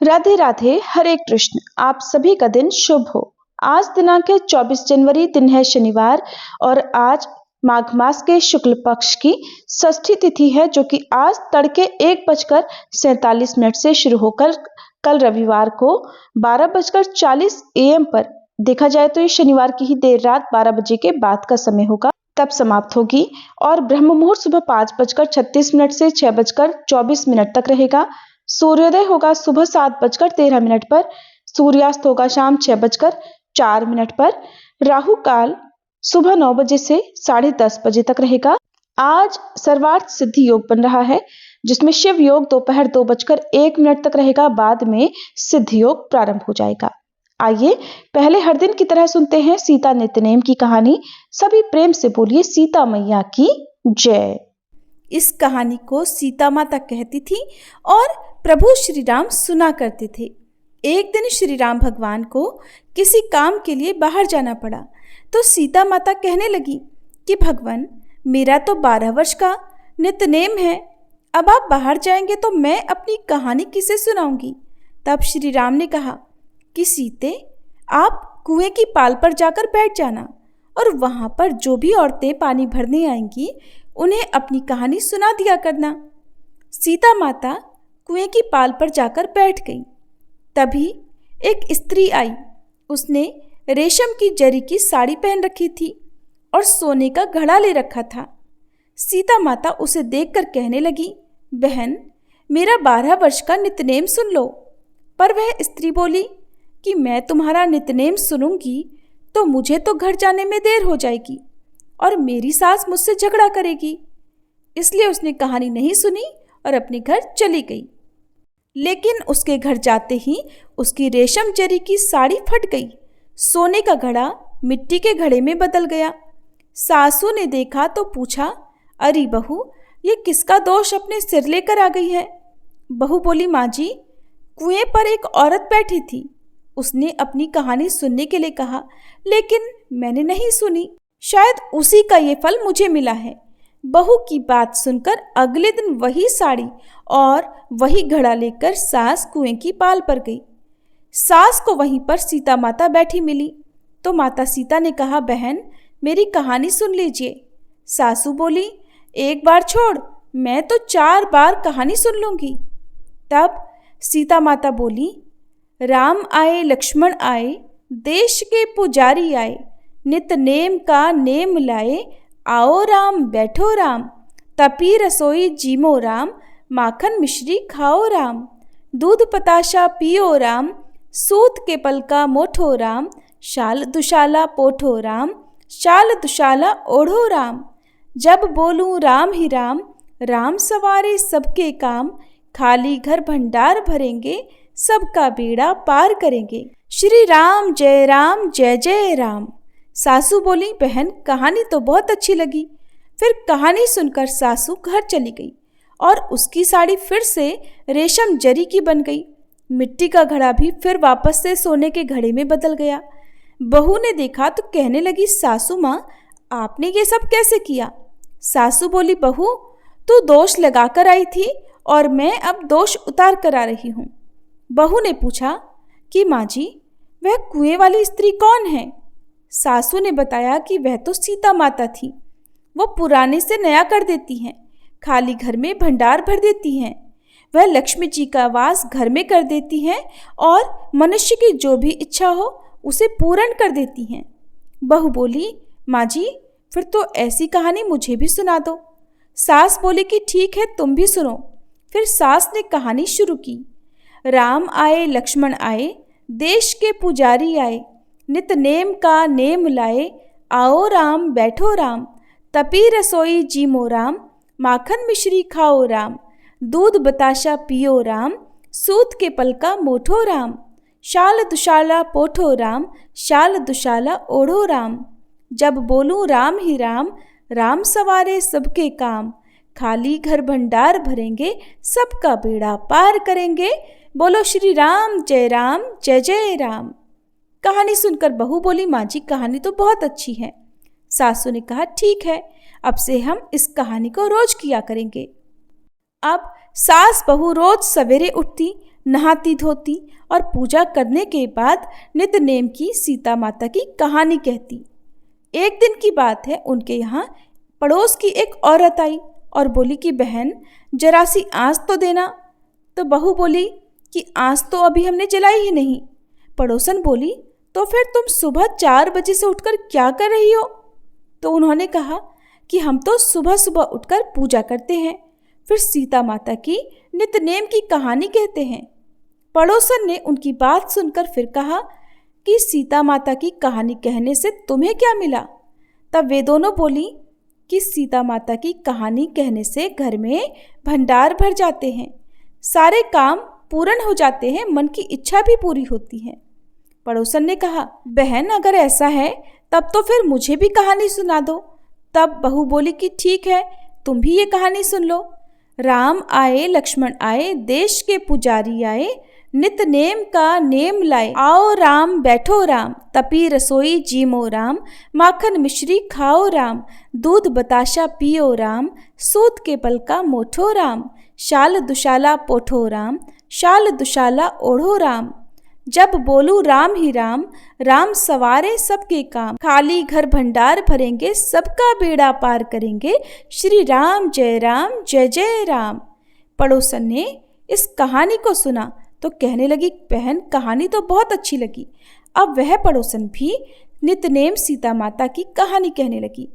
राधे राधे, हरे कृष्ण। आप सभी का दिन शुभ हो। आज दिनांक है 24 जनवरी, दिन है शनिवार और आज माघ मास के शुक्ल पक्ष की षष्ठी तिथि है, जो कि आज तड़के 1:47 से शुरू होकर कल रविवार को 12:40 AM पर, देखा जाए तो ये शनिवार की ही देर रात 12 बजे के बाद का समय होगा, तब समाप्त होगी और ब्रह्म मुहूर्त सुबह 5:36 से 6:24 तक रहेगा। सूर्योदय होगा सुबह 7:13 पर, सूर्यास्त होगा शाम 6:04 पर। राहु काल सुबह 9 बजे से 10:30 बजे तक रहेगा। आज सर्वार्थ सिद्धि योग बन रहा है, जिसमें शिव योग दोपहर 2:01 तक रहेगा। बाद में सिद्ध योग प्रारंभ हो जाएगा। आइए पहले हर दिन की तरह सुनते हैं सीता नित्यनेम की कहानी। सभी प्रेम से बोलिए सीता मैया की जय। इस कहानी को सीता माता कहती थी और प्रभु श्री राम सुना करते थे। एक दिन श्री राम भगवान को किसी काम के लिए बाहर जाना पड़ा, तो सीता माता कहने लगी कि भगवान, मेरा तो 12 वर्ष का नित्यनेम है, अब आप बाहर जाएंगे तो मैं अपनी कहानी किसे सुनाऊंगी। तब श्री राम ने कहा कि सीते, आप कुएं की पाल पर जाकर बैठ जाना और वहां पर जो भी औरतें पानी भरने आएंगी उन्हें अपनी कहानी सुना दिया करना। सीता माता कुएं की पाल पर जाकर बैठ गई। तभी एक स्त्री आई। उसने रेशम की जरी की साड़ी पहन रखी थी और सोने का घड़ा ले रखा था। सीता माता उसे देखकर कहने लगी, बहन, मेरा 12 वर्ष का नित्यनेम सुन लो। पर वह स्त्री बोली कि मैं तुम्हारा नित्यनेम सुनूंगी तो मुझे तो घर जाने में देर हो जाएगी और मेरी सास मुझसे झगड़ा करेगी। इसलिए उसने कहानी नहीं सुनी और अपने घर चली गई। लेकिन उसके घर जाते ही उसकी रेशम जरी की साड़ी फट गई। सोने का घड़ा मिट्टी के घड़े में बदल गया। सासू ने देखा तो पूछा, अरे बहू, ये किसका दोष अपने सिर लेकर आ गई है। बहू बोली, माँ जी, कुएं पर एक औरत बैठी थी। उसने अपनी कहानी सुनने के लिए कहा, लेकिन मैंने नहीं सुनी। शायद उसी का ये फल मुझे मिला है। बहू की बात सुनकर अगले दिन वही साड़ी और वही घड़ा लेकर सास कुएं की पाल पर गई। सास को वहीं पर सीता माता बैठी मिली, तो माता सीता ने कहा, बहन, मेरी कहानी सुन लीजिए। सासू बोली, एक बार छोड़, मैं तो 4 बार कहानी सुन लूंगी। तब सीता माता बोली, राम आए लक्ष्मण आए, देश के पुजारी आए, नित नेम का नेम लाए, आओ राम बैठो राम, तपी रसोई जीमो राम, माखन मिश्री खाओ राम, दूध पताशा पियो राम, सूत के पल का मोठो राम, शाल दुशाला पोठो राम, शाल दुशाला ओढ़ो राम, जब बोलूं राम ही राम, राम सवारे सबके काम, खाली घर भंडार भरेंगे, सबका बेड़ा पार करेंगे। श्री राम जय जय राम। सासू बोली, बहन, कहानी तो बहुत अच्छी लगी। फिर कहानी सुनकर सासू घर चली गई और उसकी साड़ी फिर से रेशम जरी की बन गई। मिट्टी का घड़ा भी फिर वापस से सोने के घड़े में बदल गया। बहू ने देखा तो कहने लगी, सासू माँ, आपने ये सब कैसे किया। सासू बोली, बहू, तू दोष लगा कर आई थी और मैं अब दोष उतार कर आ रही हूँ। बहू ने पूछा कि माँ जी, वह कुएं वाली स्त्री कौन है। सासू ने बताया कि वह तो सीता माता थी। वो पुराने से नया कर देती हैं, खाली घर में भंडार भर देती हैं। वह लक्ष्मी जी का वास घर में कर देती हैं और मनुष्य की जो भी इच्छा हो उसे पूर्ण कर देती हैं। बहू बोली, माँ जी, फिर तो ऐसी कहानी मुझे भी सुना दो। सास बोली कि ठीक है, तुम भी सुनो। फिर सास ने कहानी शुरू की। राम आए लक्ष्मण आए, देश के पुजारी आए, नित नेम का नेम लाए, आओ राम बैठो राम, तपी रसोई जीमो राम, माखन मिश्री खाओ राम, दूध बताशा पियो राम, सूत के पल का मोठो राम, शाल दुशाला पोठो राम, शाल दुशाला ओढ़ो राम, जब बोलूं राम ही राम, राम सवारे सबके काम, खाली घर भंडार भरेंगे, सबका बेड़ा पार करेंगे, बोलो श्री राम जय जय राम। कहानी सुनकर बहू बोली, माँ जी, कहानी तो बहुत अच्छी है। सासू ने कहा, ठीक है, अब से हम इस कहानी को रोज किया करेंगे। अब सास बहू रोज सवेरे उठती, नहाती धोती और पूजा करने के बाद नित्य-नेम की सीता माता की कहानी कहती। एक दिन की बात है, उनके यहाँ पड़ोस की एक औरत आई और बोली कि बहन जरा सी आँच तो देना। तो बहू बोली कि आँच तो अभी हमने जलाई ही नहीं। पड़ोसन बोली तो फिर तुम सुबह 4 बजे से उठकर क्या कर रही हो? तो उन्होंने कहा कि हम तो सुबह सुबह उठकर पूजा करते हैं, फिर सीता माता की नित्य-नेम की कहानी कहते हैं। पड़ोसन ने उनकी बात सुनकर फिर कहा कि सीता माता की कहानी कहने से तुम्हें क्या मिला? तब वे दोनों बोली कि सीता माता की कहानी कहने से घर में भंडार भर जाते हैं, सारे काम पूर्ण हो जाते हैं, मन की इच्छा भी पूरी होती है। पड़ोसन ने कहा बहन अगर ऐसा है तब तो फिर मुझे भी कहानी सुना दो। तब बहू बोली कि ठीक है, तुम भी ये कहानी सुन लो। राम आए लक्ष्मण आए, देश के पुजारी आए, नित नेम का नेम लाए। आओ राम बैठो राम, तपी रसोई जीमो राम, माखन मिश्री खाओ राम, दूध बताशा पियो राम, सूत के पल का मोठो राम, शाल दुशाला पोठो राम, शाल दुशाला ओढ़ो राम। जब बोलू राम ही राम, राम सवारे सबके काम, खाली घर भंडार भरेंगे, सबका बेड़ा पार करेंगे, श्री राम जय जय राम। पड़ोसन ने इस कहानी को सुना तो कहने लगी बहन कहानी तो बहुत अच्छी लगी। अब वह पड़ोसन भी नित्य-नेम सीता माता की कहानी कहने लगी।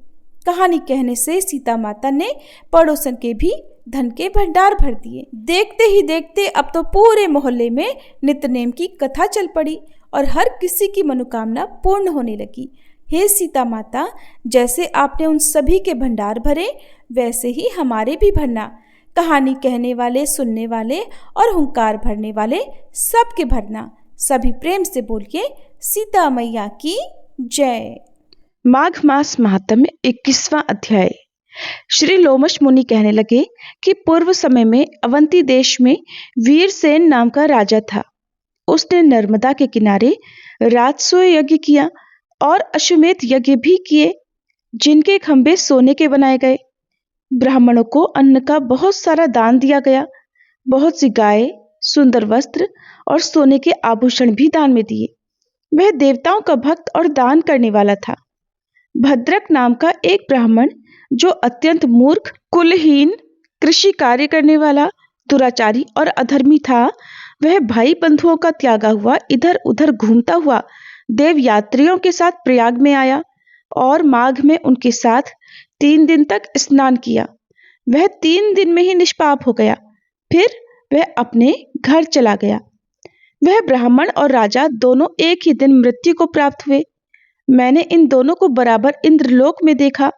कहानी कहने से सीता माता ने पड़ोसन के भी धन के भंडार भर दिए। देखते ही देखते अब तो पूरे मोहल्ले में नित्य-नेम की कथा चल पड़ी और हर किसी की मनोकामना पूर्ण होने लगी। हे सीता माता, जैसे आपने उन सभी के भंडार भरे वैसे ही हमारे भी भरना। कहानी कहने वाले, सुनने वाले और हुंकार भरने वाले सबके भरना। सभी प्रेम से बोलिए सीता मैया की जय। माघ मास महात्म्य 21वां अध्याय। श्री लोमश मुनि कहने लगे कि पूर्व समय में अवंती देश में वीरसेन नाम का राजा था। उसने नर्मदा के किनारे राजसूय यज्ञ किया और अश्वमेध यज्ञ भी किए, जिनके खंभे सोने के बनाए गए। ब्राह्मणों को अन्न का बहुत सारा दान दिया गया। बहुत सी गाय, सुंदर वस्त्र और सोने के आभूषण भी दान में दिए। वह देवताओं का भक्त और दान करने वाला था। भद्रक नाम का एक ब्राह्मण, जो अत्यंत मूर्ख, कुलहीन, कृषि कार्य करने वाला, दुराचारी और अधर्मी था, वह भाई बंधुओं का त्यागा हुआ इधर उधर घूमता हुआ देव यात्रियों के साथ प्रयाग में आया और माघ में उनके साथ 3 दिन तक स्नान किया। वह 3 दिन में ही निष्पाप हो गया। फिर वह अपने घर चला गया। वह ब्राह्मण और राजा दोनों एक ही दिन मृत्यु को प्राप्त हुए। मैंने इन दोनों को बराबर इंद्रलोक में देखा।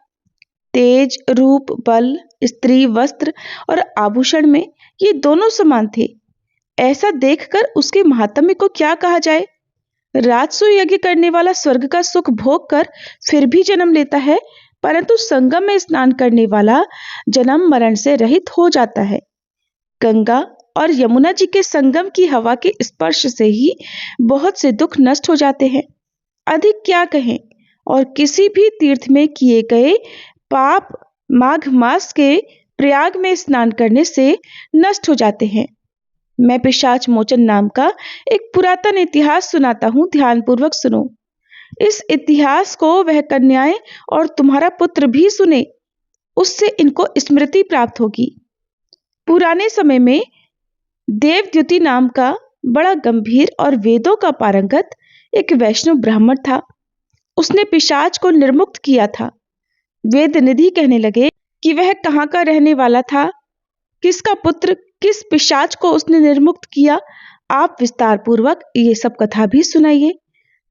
तेज, रूप, बल, स्त्री, वस्त्र और आभूषण में ये दोनों समान थे। ऐसा देखकर उसके महात्म्य को क्या कहा जाए। राजसूय यज्ञ करने वाला स्वर्ग का सुख भोग कर फिर भी जन्म लेता है, परंतु संगम में स्नान करने वाला जन्म मरण से रहित हो जाता है। गंगा और यमुना जी के संगम की हवा के स्पर्श से ही बहुत से दुख नष्ट हो जाते हैं। अधिक क्या कहें। और किसी भी तीर्थ में किए गए पाप माघ मास के प्रयाग में स्नान करने से नष्ट हो जाते हैं। मैं पिशाच मोचन नाम का एक पुरातन इतिहास सुनाता हूँ, ध्यानपूर्वक सुनो। इस इतिहास को वह कन्याएं और तुम्हारा पुत्र भी सुने, उससे इनको स्मृति प्राप्त होगी। पुराने समय में देवद्युति नाम का बड़ा गंभीर और वेदों का पारंगत एक वैष्णव ब्राह्मण था। उसने पिशाच को निर्मुक्त किया था। वेद निधि कहने लगे कि वह कहाँ का रहने वाला था, किसका पुत्र, किस पिशाच को उसने निर्मुक्त किया। आप विस्तार पूर्वक ये सब कथा भी सुनाइए।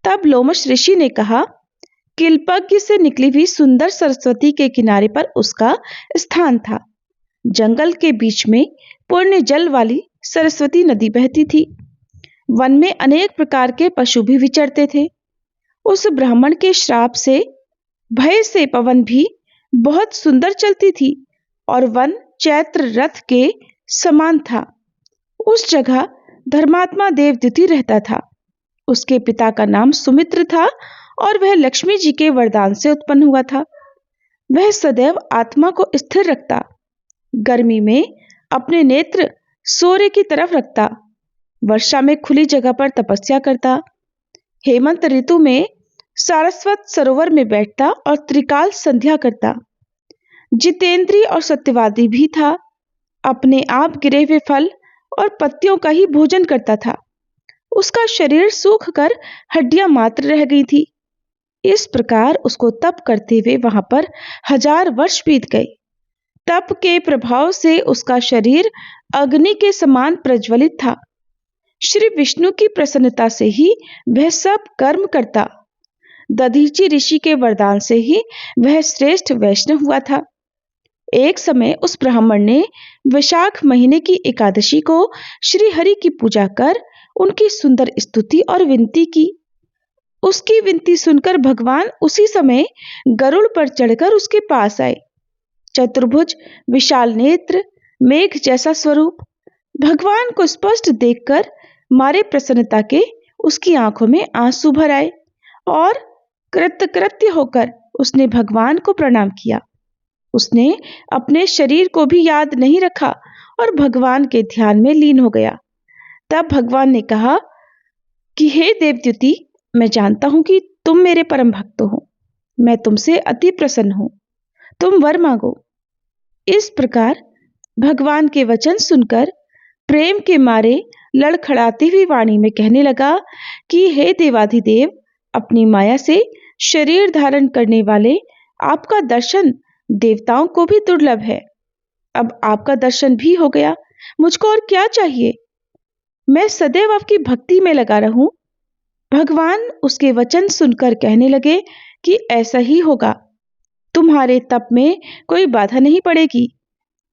तब लोमश ऋषि ने कहा, किल्पज्ञ से निकली हुई सुंदर सरस्वती के किनारे पर उसका स्थान था। जंगल के बीच में पुण्य जल वाली सरस्वती नदी बहती थी। वन में अनेक प्रकार के पशु भी विचरते थे। उस ब्राह्मण के श्राप से भय से पवन भी बहुत सुंदर चलती थी और वन चैत्र रथ के समान था। उस जगह धर्मात्मा देवद्युति रहता था। उसके पिता का नाम सुमित्र था और वह लक्ष्मी जी के वरदान से उत्पन्न हुआ था। वह सदैव आत्मा को स्थिर रखता, गर्मी में अपने नेत्र सूर्य की तरफ रखता, वर्षा में खुली जगह पर तपस्या करता, हेमंत ऋतु में सारस्वत सरोवर में बैठता और त्रिकाल संध्या करता। जितेंद्रीय और सत्यवादी भी था, अपने आप गिरे हुए फल और पत्तियों का ही भोजन करता था। उसका शरीर सूख कर हड्डियां मात्र रह गई थी। इस प्रकार उसको तप करते हुए वहां पर 1000 वर्ष बीत गए। तप के प्रभाव से उसका शरीर अग्नि के समान प्रज्वलित था। श्री विष्णु की प्रसन्नता से ही वह सब कर्म करता। दधीची ऋषि के वरदान से ही वह श्रेष्ठ वैष्णव हुआ था। एक समय उस ब्राह्मण ने वैशाख महीने की एकादशी को श्री हरि की पूजा कर उनकी सुंदर स्तुति और विनती की। उसकी विनती सुनकर भगवान उसी समय गरुड़ पर चढ़कर उसके पास आए। चतुर्भुज, विशाल नेत्र, मेघ जैसा स्वरूप। भगवान को स्पष्ट देखकर मारे प्रसन्नता के उसकी आंखों में आंसू भर आए और कृतकृत्य होकर उसने भगवान को प्रणाम किया। उसने अपने शरीर को भी याद नहीं रखा और भगवान के ध्यान में लीन हो गया। तब भगवान ने कहा कि हे देवद्युति, मैं जानता हूं कि तुम मेरे परम भक्त हो। मैं तुमसे अति प्रसन्न हूं। तुम वर मांगो। इस प्रकार भगवान के वचन सुनकर प्रेम के मारे लड़खड़ाती हुई वाणी में कहने लगा कि हे देवाधिदेव, अपनी माया से शरीर धारण करने वाले आपका दर्शन देवताओं को भी दुर्लभ है। अब आपका दर्शन भी हो गया, मुझको और क्या चाहिए? मैं सदैव आपकी भक्ति में लगा रहूं। भगवान उसके वचन सुनकर कहने लगे कि ऐसा ही होगा। तुम्हारे तप में कोई बाधा नहीं पड़ेगी।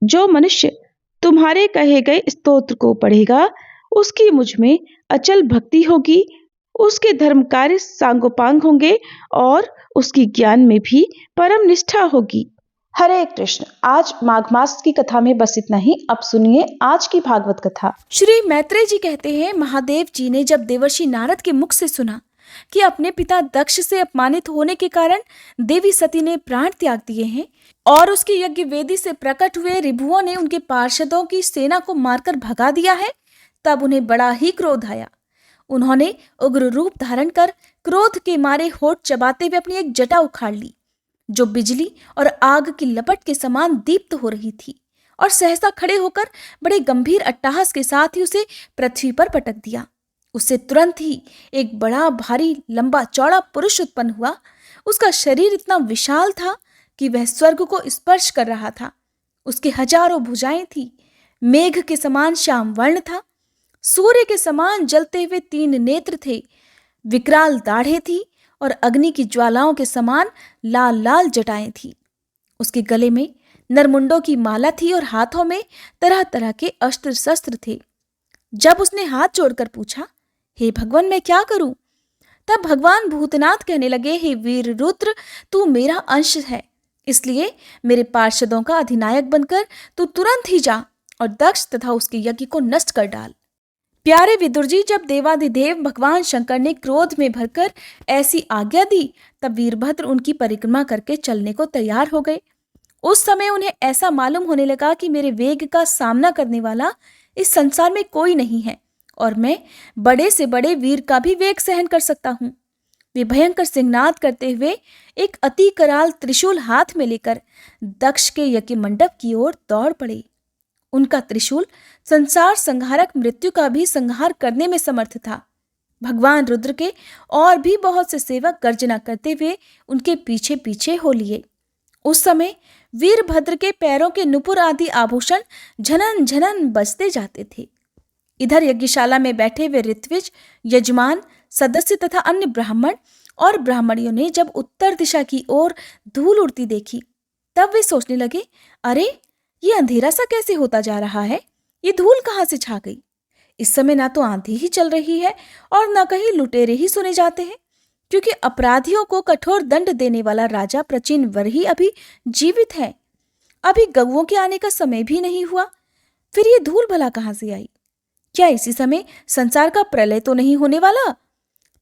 जो मनुष्य तुम्हारे कहे गए स्तोत्र को पढ़ेगा, उसकी मुझ में अचल भक्ति होगी, उसके धर्म कार्य सांगोपांग होंगे और उसकी ज्ञान में भी परम निष्ठा होगी। हरे कृष्ण। आज माघ मास की कथा में बस इतना ही। अब सुनिए आज की भागवत कथा। श्री मैत्रेय जी कहते हैं, महादेव जी ने जब देवर्षि नारद के मुख से सुना कि अपने पिता दक्ष से अपमानित होने के कारण देवी सती ने प्राण त्याग दिए हैं और उसकी यज्ञ वेदी से प्रकट हुए रिभुओं ने उनके पार्षदों की सेना को मारकर भगा दिया है, तब उन्हें बड़ा ही क्रोध आया। उन्होंने उग्र रूप धारण कर क्रोध के मारे होठ चबाते हुए अपनी एक जटा उखाड़ ली, जो बिजली और आग की लपट के समान दीप्त हो रही थी, और सहसा खड़े होकर बड़े गंभीर अट्टहास के साथ ही उसे पृथ्वी पर पटक दिया। उससे तुरंत ही एक बड़ा भारी लंबा चौड़ा पुरुष उत्पन्न हुआ। उसका शरीर इतना विशाल था कि वह स्वर्ग को स्पर्श कर रहा था। उसके हजारों भुजाएं थी, मेघ के समान श्याम वर्ण था, सूर्य के समान जलते हुए 3 नेत्र थे, विकराल दाढ़ें थी और अग्नि की ज्वालाओं के समान लाल लाल जटाएं थी। उसके गले में नरमुंडों की माला थी और हाथों में तरह तरह के अस्त्र शस्त्र थे। जब उसने हाथ जोड़कर पूछा, हे भगवान, मैं क्या करूं? तब भगवान भूतनाथ कहने लगे, हे वीर रुद्र, तू मेरा अंश है, इसलिए मेरे पार्षदों का अधिनायक बनकर तू तुरंत ही जा और दक्ष तथा उसके यज्ञ को नष्ट कर डाल। प्यारे विदुर जी, जब देवाधिदेव भगवान शंकर ने क्रोध में भरकर ऐसी आज्ञा दी, तब वीरभद्र उनकी परिक्रमा करके चलने को तैयार हो गए। उस समय उन्हें ऐसा मालूम होने लगा कि मेरे वेग का सामना करने वाला इस संसार में कोई नहीं है और मैं बड़े से बड़े वीर का भी वेग सहन कर सकता हूँ। वे भयंकर सिंहनाद करते हुए एक अति कराल त्रिशूल हाथ में लेकर दक्ष के यज्ञ मंडप की ओर दौड़ पड़े। उनका त्रिशूल संसार संहारक मृत्यु का भी संहार करने में समर्थ था। भगवान रुद्र के और भी बहुत से सेवक गर्जना करते हुए उनके पीछे पीछे हो लिए। उस समय वीरभद्र के पैरों के नुपुर आदि आभूषण झनन झनन बजते जाते थे। इधर यज्ञशाला में बैठे हुए ऋत्विज, यजमान, सदस्य तथा अन्य ब्राह्मण और ब्राह्मणियों ने जब उत्तर दिशा की ओर धूल उड़ती देखी, तब वे सोचने लगे, अरे ये अंधेरा सा कैसे होता जा रहा है? ये धूल कहाँ से छा गई? इस समय ना तो आंधी ही चल रही है और ना कहीं लुटेरे ही सुने जाते हैं, क्योंकि अपराधियों को कठोर दंड देने वाला राजा प्राचीन वर ही अभी जीवित है। अभी गौओं के आने का समय भी नहीं हुआ, फिर ये धूल भला कहाँ से आई? क्या इसी समय संसार का प्रलय तो नहीं होने वाला?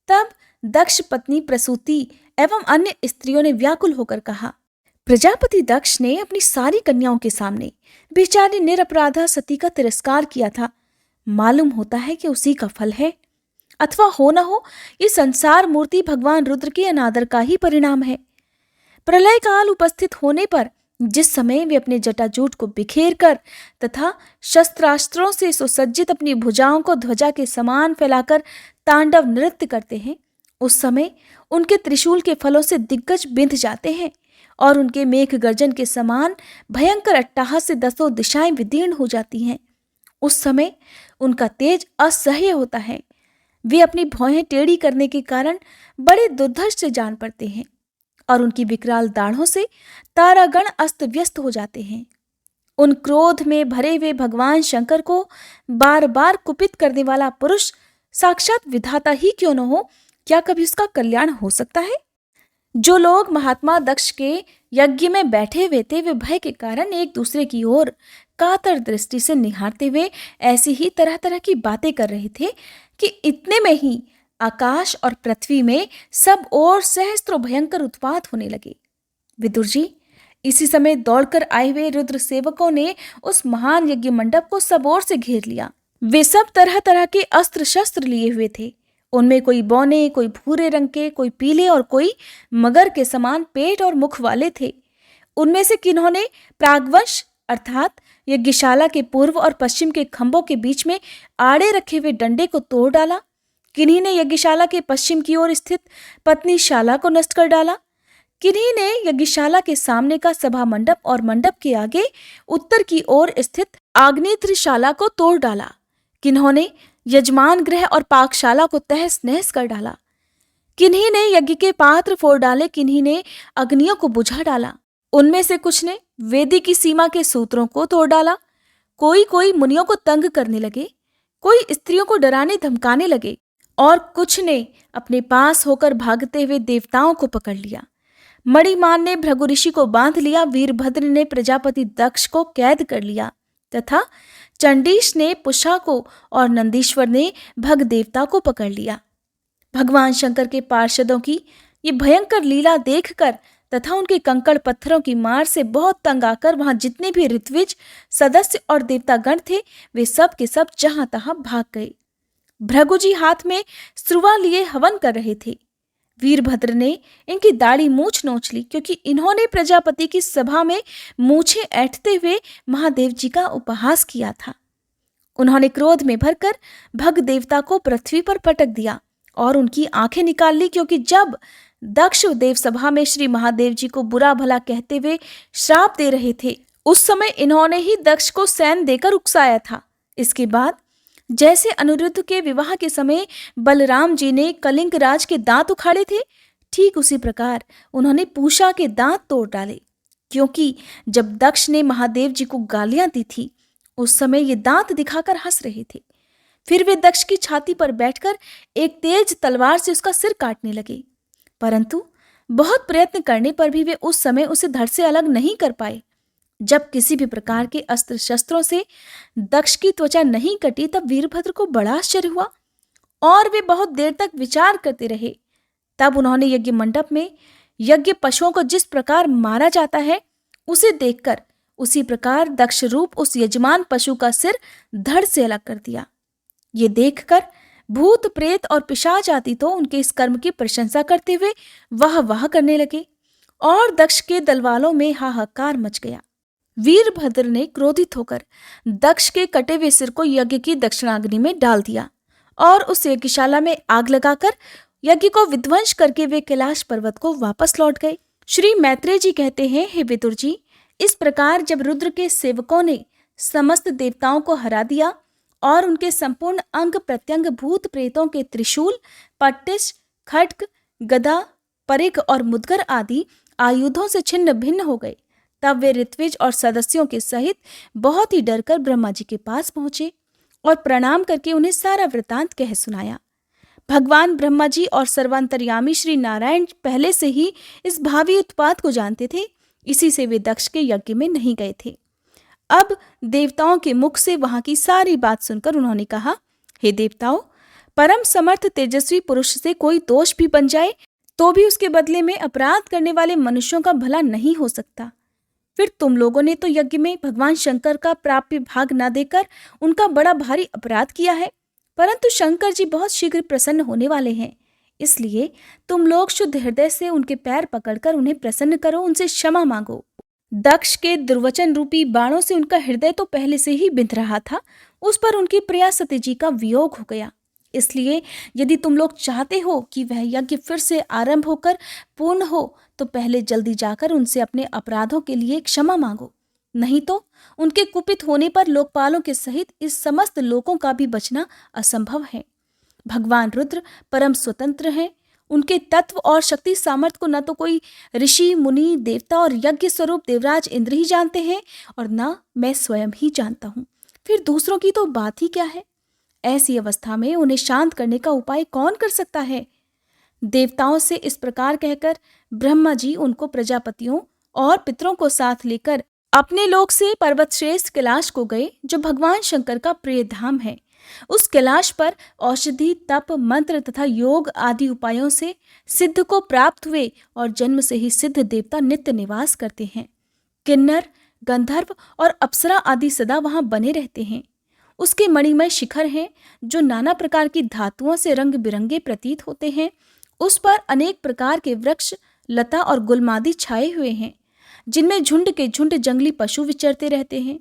तब दक्ष पत्नी प्रसूति एवं अन्य स्त्रियों ने व्याकुल होकर कहा, प्रजापति दक्ष ने अपनी सारी कन्याओं के सामने बेचारी निरपराधा सती का तिरस्कार किया था। मालूम होता है कि उसी का फल है, अथवा हो न हो ये संसार मूर्ति भगवान रुद्र के अनादर का ही परिणाम है। प्रलय काल उपस्थित होने पर जिस समय वे अपने जटाजूट को बिखेर कर तथा शस्त्रास्त्रों से सुसज्जित अपनी भुजाओं को ध्वजा के समान फैलाकर तांडव नृत्य करते हैं, उस समय उनके त्रिशूल के फलों से दिग्गज बिंध जाते हैं और उनके मेघ गर्जन के समान भयंकर अट्टहास से दसों दिशाएं विदीर्ण हो जाती हैं। उस समय उनका तेज असह्य होता है। वे अपनी भौहें टेढ़ी करने के कारण बड़े दुर्धर्ष से जान पड़ते हैं और उनकी विकराल दाढ़ों से तारागण अस्त व्यस्त हो जाते हैं। उन क्रोध में भरे हुए भगवान शंकर को बार बार कुपित करने वाला पुरुष साक्षात विधाता ही क्यों न हो, क्या कभी उसका कल्याण हो सकता है? जो लोग महात्मा दक्ष के यज्ञ में बैठे हुए थे, वे भय के कारण एक दूसरे की ओर कातर दृष्टि से निहारते हुए ऐसी ही तरह तरह की बातें कर रहे थे कि इतने में ही आकाश और पृथ्वी में सब ओर सहस्त्रों भयंकर उत्पात होने लगे। विदुर जी, इसी समय दौड़कर आए हुए रुद्र सेवकों ने उस महान यज्ञ मंडप को सब ओर से घेर लिया। वे सब तरह तरह के अस्त्र शस्त्र लिए हुए थे। उनमें कोई बौने, कोई भूरे रंग के, कोई पीले और कोई मगर के समान पेट और मुख वाले थे। उनमें से किन्होंने प्रागवंश अर्थात यज्ञशाला के पूर्व और पश्चिम के खंभों के बीच में आड़े रखे हुए डंडे को तोड़ डाला, किन्हीं ने यज्ञशाला के पश्चिम की ओर स्थित पत्नीशाला को नष्ट कर डाला, किन्हीं ने यज्ञशाला के सामने का सभा मंडप और मंडप के आगे उत्तर की ओर स्थित आग्नेयशाला को तोड़ डाला, किन्होंने यजमान गृह और पाकशाला को तहस नहस कर डाला, किन्हीं ने यज्ञ के पात्र फोड़ डाले, किन्हीं ने अग्नियों को बुझा डाला। उनमें से कुछ ने वेदी की सीमा के सूत्रों को तोड़ डाला, कोई मुनियों को तंग करने लगे, कोई स्त्रियों को डराने धमकाने लगे और कुछ ने अपने पास होकर भागते हुए देवताओं को पकड़ लिया। मणिमान ने भृगु ऋषि को बांध लिया, वीरभद्र ने प्रजापति दक्ष को कैद कर लिया तथा चंडीश ने पुषा को और नंदीश्वर ने भग देवता को पकड़ लिया। भगवान शंकर के पार्षदों की ये भयंकर लीला देखकर तथा उनके कंकड़ पत्थरों की मार से बहुत तंग आकर वहां जितने भी ऋत्विज सदस्य और देवतागण थे, वे सब के सब जहां तहां भाग गए। भृगु जी हाथ में स्रुवा लिए हवन कर रहे थे। वीरभद्र ने इनकी दाढ़ी मूछ नोच ली, क्योंकि इन्होंने प्रजापति की सभा में मूछें ऐंठते हुए महादेव जी का उपहास किया था। उन्होंने क्रोध में भरकर भग देवता को पृथ्वी पर पटक दिया और उनकी आंखें निकाल ली, क्योंकि जब दक्ष देव सभा में श्री महादेव जी को बुरा भला कहते हुए श्राप दे रहे थे, उस समय इन्होंने ही दक्ष को सैन देकर उकसाया था। इसके बाद जैसे अनिरुद्ध के विवाह के समय बलराम जी ने कलिंग राज के दांत उखाड़े थे, ठीक उसी प्रकार उन्होंने पूषा के दांत तोड़ डाले, क्योंकि जब दक्ष ने महादेव जी को गालियां दी थी, उस समय ये दांत दिखाकर हंस रहे थे। फिर वे दक्ष की छाती पर बैठकर एक तेज तलवार से उसका सिर काटने लगे, परंतु बहुत प्रयत्न करने पर भी वे उस समय उसे धड़ से अलग नहीं कर पाए। जब किसी भी प्रकार के अस्त्र शस्त्रों से दक्ष की त्वचा नहीं कटी, तब वीरभद्र को बड़ा आश्चर्य हुआ और वे बहुत देर तक विचार करते रहे। तब उन्होंने यज्ञ मंडप में यज्ञ पशुओं को जिस प्रकार मारा जाता है, उसे देखकर उसी प्रकार दक्ष रूप उस यजमान पशु का सिर धड़ से अलग कर दिया। ये देखकर भूत प्रेत और पिशाच आदि तो उनके इस कर्म की प्रशंसा करते हुए वाह वाह करने लगे और दक्ष के दलवालों में हाहाकार मच गया। वीरभद्र ने क्रोधित होकर दक्ष के कटे हुए सिर को यज्ञ की दक्षिणाग्नि में डाल दिया और उस यज्ञशाला में आग लगाकर यज्ञ को विध्वंस करके वे कैलाश पर्वत को वापस लौट गए। श्री मैत्रेय जी कहते हैं, हे विदुर जी, इस प्रकार जब रुद्र के सेवकों ने समस्त देवताओं को हरा दिया और उनके संपूर्ण अंग प्रत्यंग भूत प्रेतों के त्रिशूल, पट्टिश, खड्ग, गदा, परिघ और मुद्गर आदि आयुधों से छिन्न भिन्न हो गए, तब वे ऋत्विज और सदस्यों के सहित बहुत ही डरकर ब्रह्मा जी के पास पहुंचे और प्रणाम करके उन्हें सारा वृतांत कह सुनाया। भगवान ब्रह्मा जी और सर्वांतर्यामी श्री नारायण पहले से ही इस भावी उत्पात को जानते थे, इसी से वे दक्ष के यज्ञ में नहीं गए थे। अब देवताओं के मुख से वहां की सारी बात सुनकर उन्होंने कहा, हे देवताओं, परम समर्थ तेजस्वी पुरुष से कोई दोष भी बन जाए तो भी उसके बदले में अपराध करने वाले मनुष्यों का भला नहीं हो सकता। फिर तुम लोगों ने तो यज्ञ में भगवान शंकर का प्राप्य भाग न देकर उनका बड़ा भारी अपराध किया है। परंतु शंकर जी बहुत शीघ्र प्रसन्न होने वाले हैं, इसलिए तुम लोग शुद्ध हृदय से उनके पैर पकड़कर उन्हें प्रसन्न करो, उनसे क्षमा मांगो। दक्ष के दुर्वचन रूपी बाणों से उनका हृदय तो पहले से ही बिंध रहा था, उस पर उनकी प्रिया सती जी का वियोग हो गया। इसलिए यदि तुम लोग चाहते हो कि वह यज्ञ फिर से आरंभ होकर पूर्ण हो, तो पहले जल्दी जाकर उनसे अपने अपराधों के लिए क्षमा मांगो, नहीं तो उनके कुपित होने पर लोकपालों के सहित इस समस्त लोकों का भी बचना असंभव है। भगवान रुद्र परम स्वतंत्र हैं। उनके तत्व और शक्ति सामर्थ्य को न तो कोई ऋषि मुनि देवता और यज्ञ स्वरूप देवराज इंद्र ही जानते हैं और न मैं स्वयं ही जानता हूँ, फिर दूसरों की तो बात ही क्या है। ऐसी अवस्था में उन्हें शांत करने का उपाय कौन कर सकता है। देवताओं से इस प्रकार कहकर ब्रह्मा जी उनको प्रजापतियों और पितरों को साथ लेकर अपने लोक से पर्वत श्रेष्ठ कैलाश को गए, जो भगवान शंकर का प्रिय धाम है। उस कैलाश पर औषधि, तप, मंत्र तथा योग आदि उपायों से सिद्ध को प्राप्त हुए और जन्म से ही सिद्ध देवता नित्य निवास करते हैं। किन्नर, गंधर्व और अप्सरा आदि सदा वहां बने रहते हैं। उसके मणिमय शिखर हैं, जो नाना प्रकार की धातुओं से रंग बिरंगे प्रतीत होते हैं। उस पर अनेक प्रकार के वृक्ष, लता और गुलमादी छाए हुए हैं, जिनमें झुंड के झुंड जंगली पशु विचरते रहते हैं।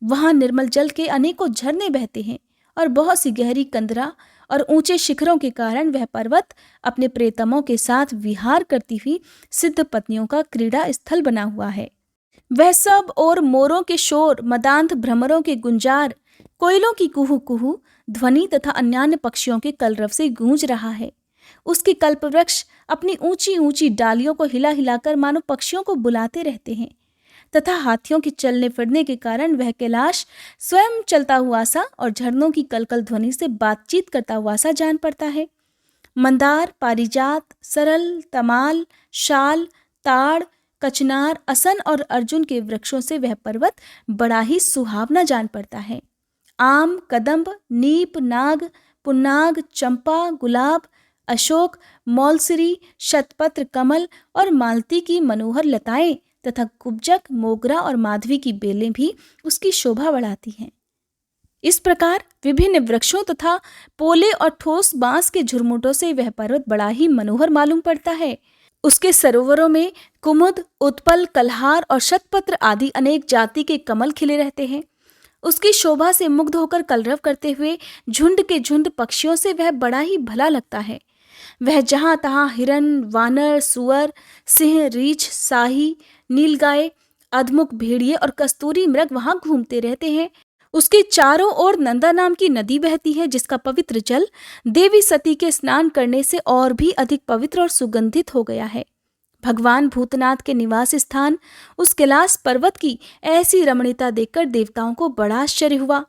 वहां निर्मल जल के अनेकों झरने बहते हैं और बहुत सी गहरी कंदरा और ऊंचे शिखरों के कारण वह पर्वत अपने प्रेतमों के साथ विहार करती हुई सिद्ध पत्नियों का क्रीड़ा स्थल बना हुआ है। वह सब और मोरों के शोर, मदांध भ्रमरों के गुंजार, कोयलों की कुहू कुहू ध्वनि तथा अन्यान्य पक्षियों के कलरव से गूंज रहा है। उसके कल्पवृक्ष अपनी ऊंची ऊंची डालियों को हिला हिलाकर मानो पक्षियों को बुलाते रहते हैं तथा हाथियों के चलने फिरने के कारण वह कैलाश स्वयं चलता हुआ सा और झरनों की कलकल ध्वनि से बातचीत करता हुआ सा जान पड़ता है। मंदार, पारिजात, सरल, तमाल, शाल, ताड़, कचनार, असन और अर्जुन के वृक्षों से वह पर्वत बड़ा ही सुहावना जान पड़ता है। आम, कदम्ब, नीप, नाग, पुन्नाग, चंपा, गुलाब, अशोक, मौलसिरी, शतपत्र, कमल और मालती की मनोहर लताएं तथा कुब्जक, मोगरा और माधवी की बेलें भी उसकी शोभा बढ़ाती हैं। इस प्रकार विभिन्न वृक्षों तथा पोले और ठोस बांस के झुरमुटों से वह पर्वत बड़ा ही मनोहर मालूम पड़ता है। उसके सरोवरों में कुमुद, उत्पल, कल्हार और शतपत्र आदि अनेक जाति के कमल खिले रहते हैं। उसकी शोभा से मुग्ध होकर कलरव करते हुए झुंड के झुंड पक्षियों से वह बड़ा ही भला लगता है। वह जहाँ तहाँ हिरन, वानर, सुअर, सिंह, रीछ, साही, नीलगाय, अधमुख भेड़िए और कस्तूरी मृग वहां घूमते रहते हैं। उसके चारों ओर नंदा नाम की नदी बहती है, जिसका पवित्र जल देवी सती के स्नान करने से और भी अधिक पवित्र और सुगंधित हो गया है। भगवान भूतनाथ के निवास स्थान उस कैलाश पर्वत की ऐसी रमणीयता देखकर देवताओं को बड़ा आश्चर्य हुआ।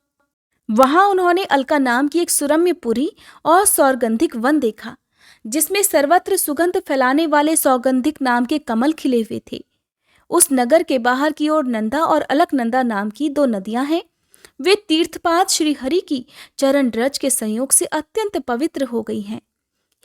वहां उन्होंने अलका नाम की एक सुरम्य पुरी और सौगंधिक वन देखा, जिसमें सर्वत्र सुगंध फैलाने वाले सौगंधिक नाम के कमल खिले हुए थे। उस नगर के बाहर की ओर नंदा और अलकनंदा नाम की दो नदियां हैं। वे तीर्थपाद श्री हरि की चरण रज के संयोग से अत्यंत पवित्र हो गई हैं।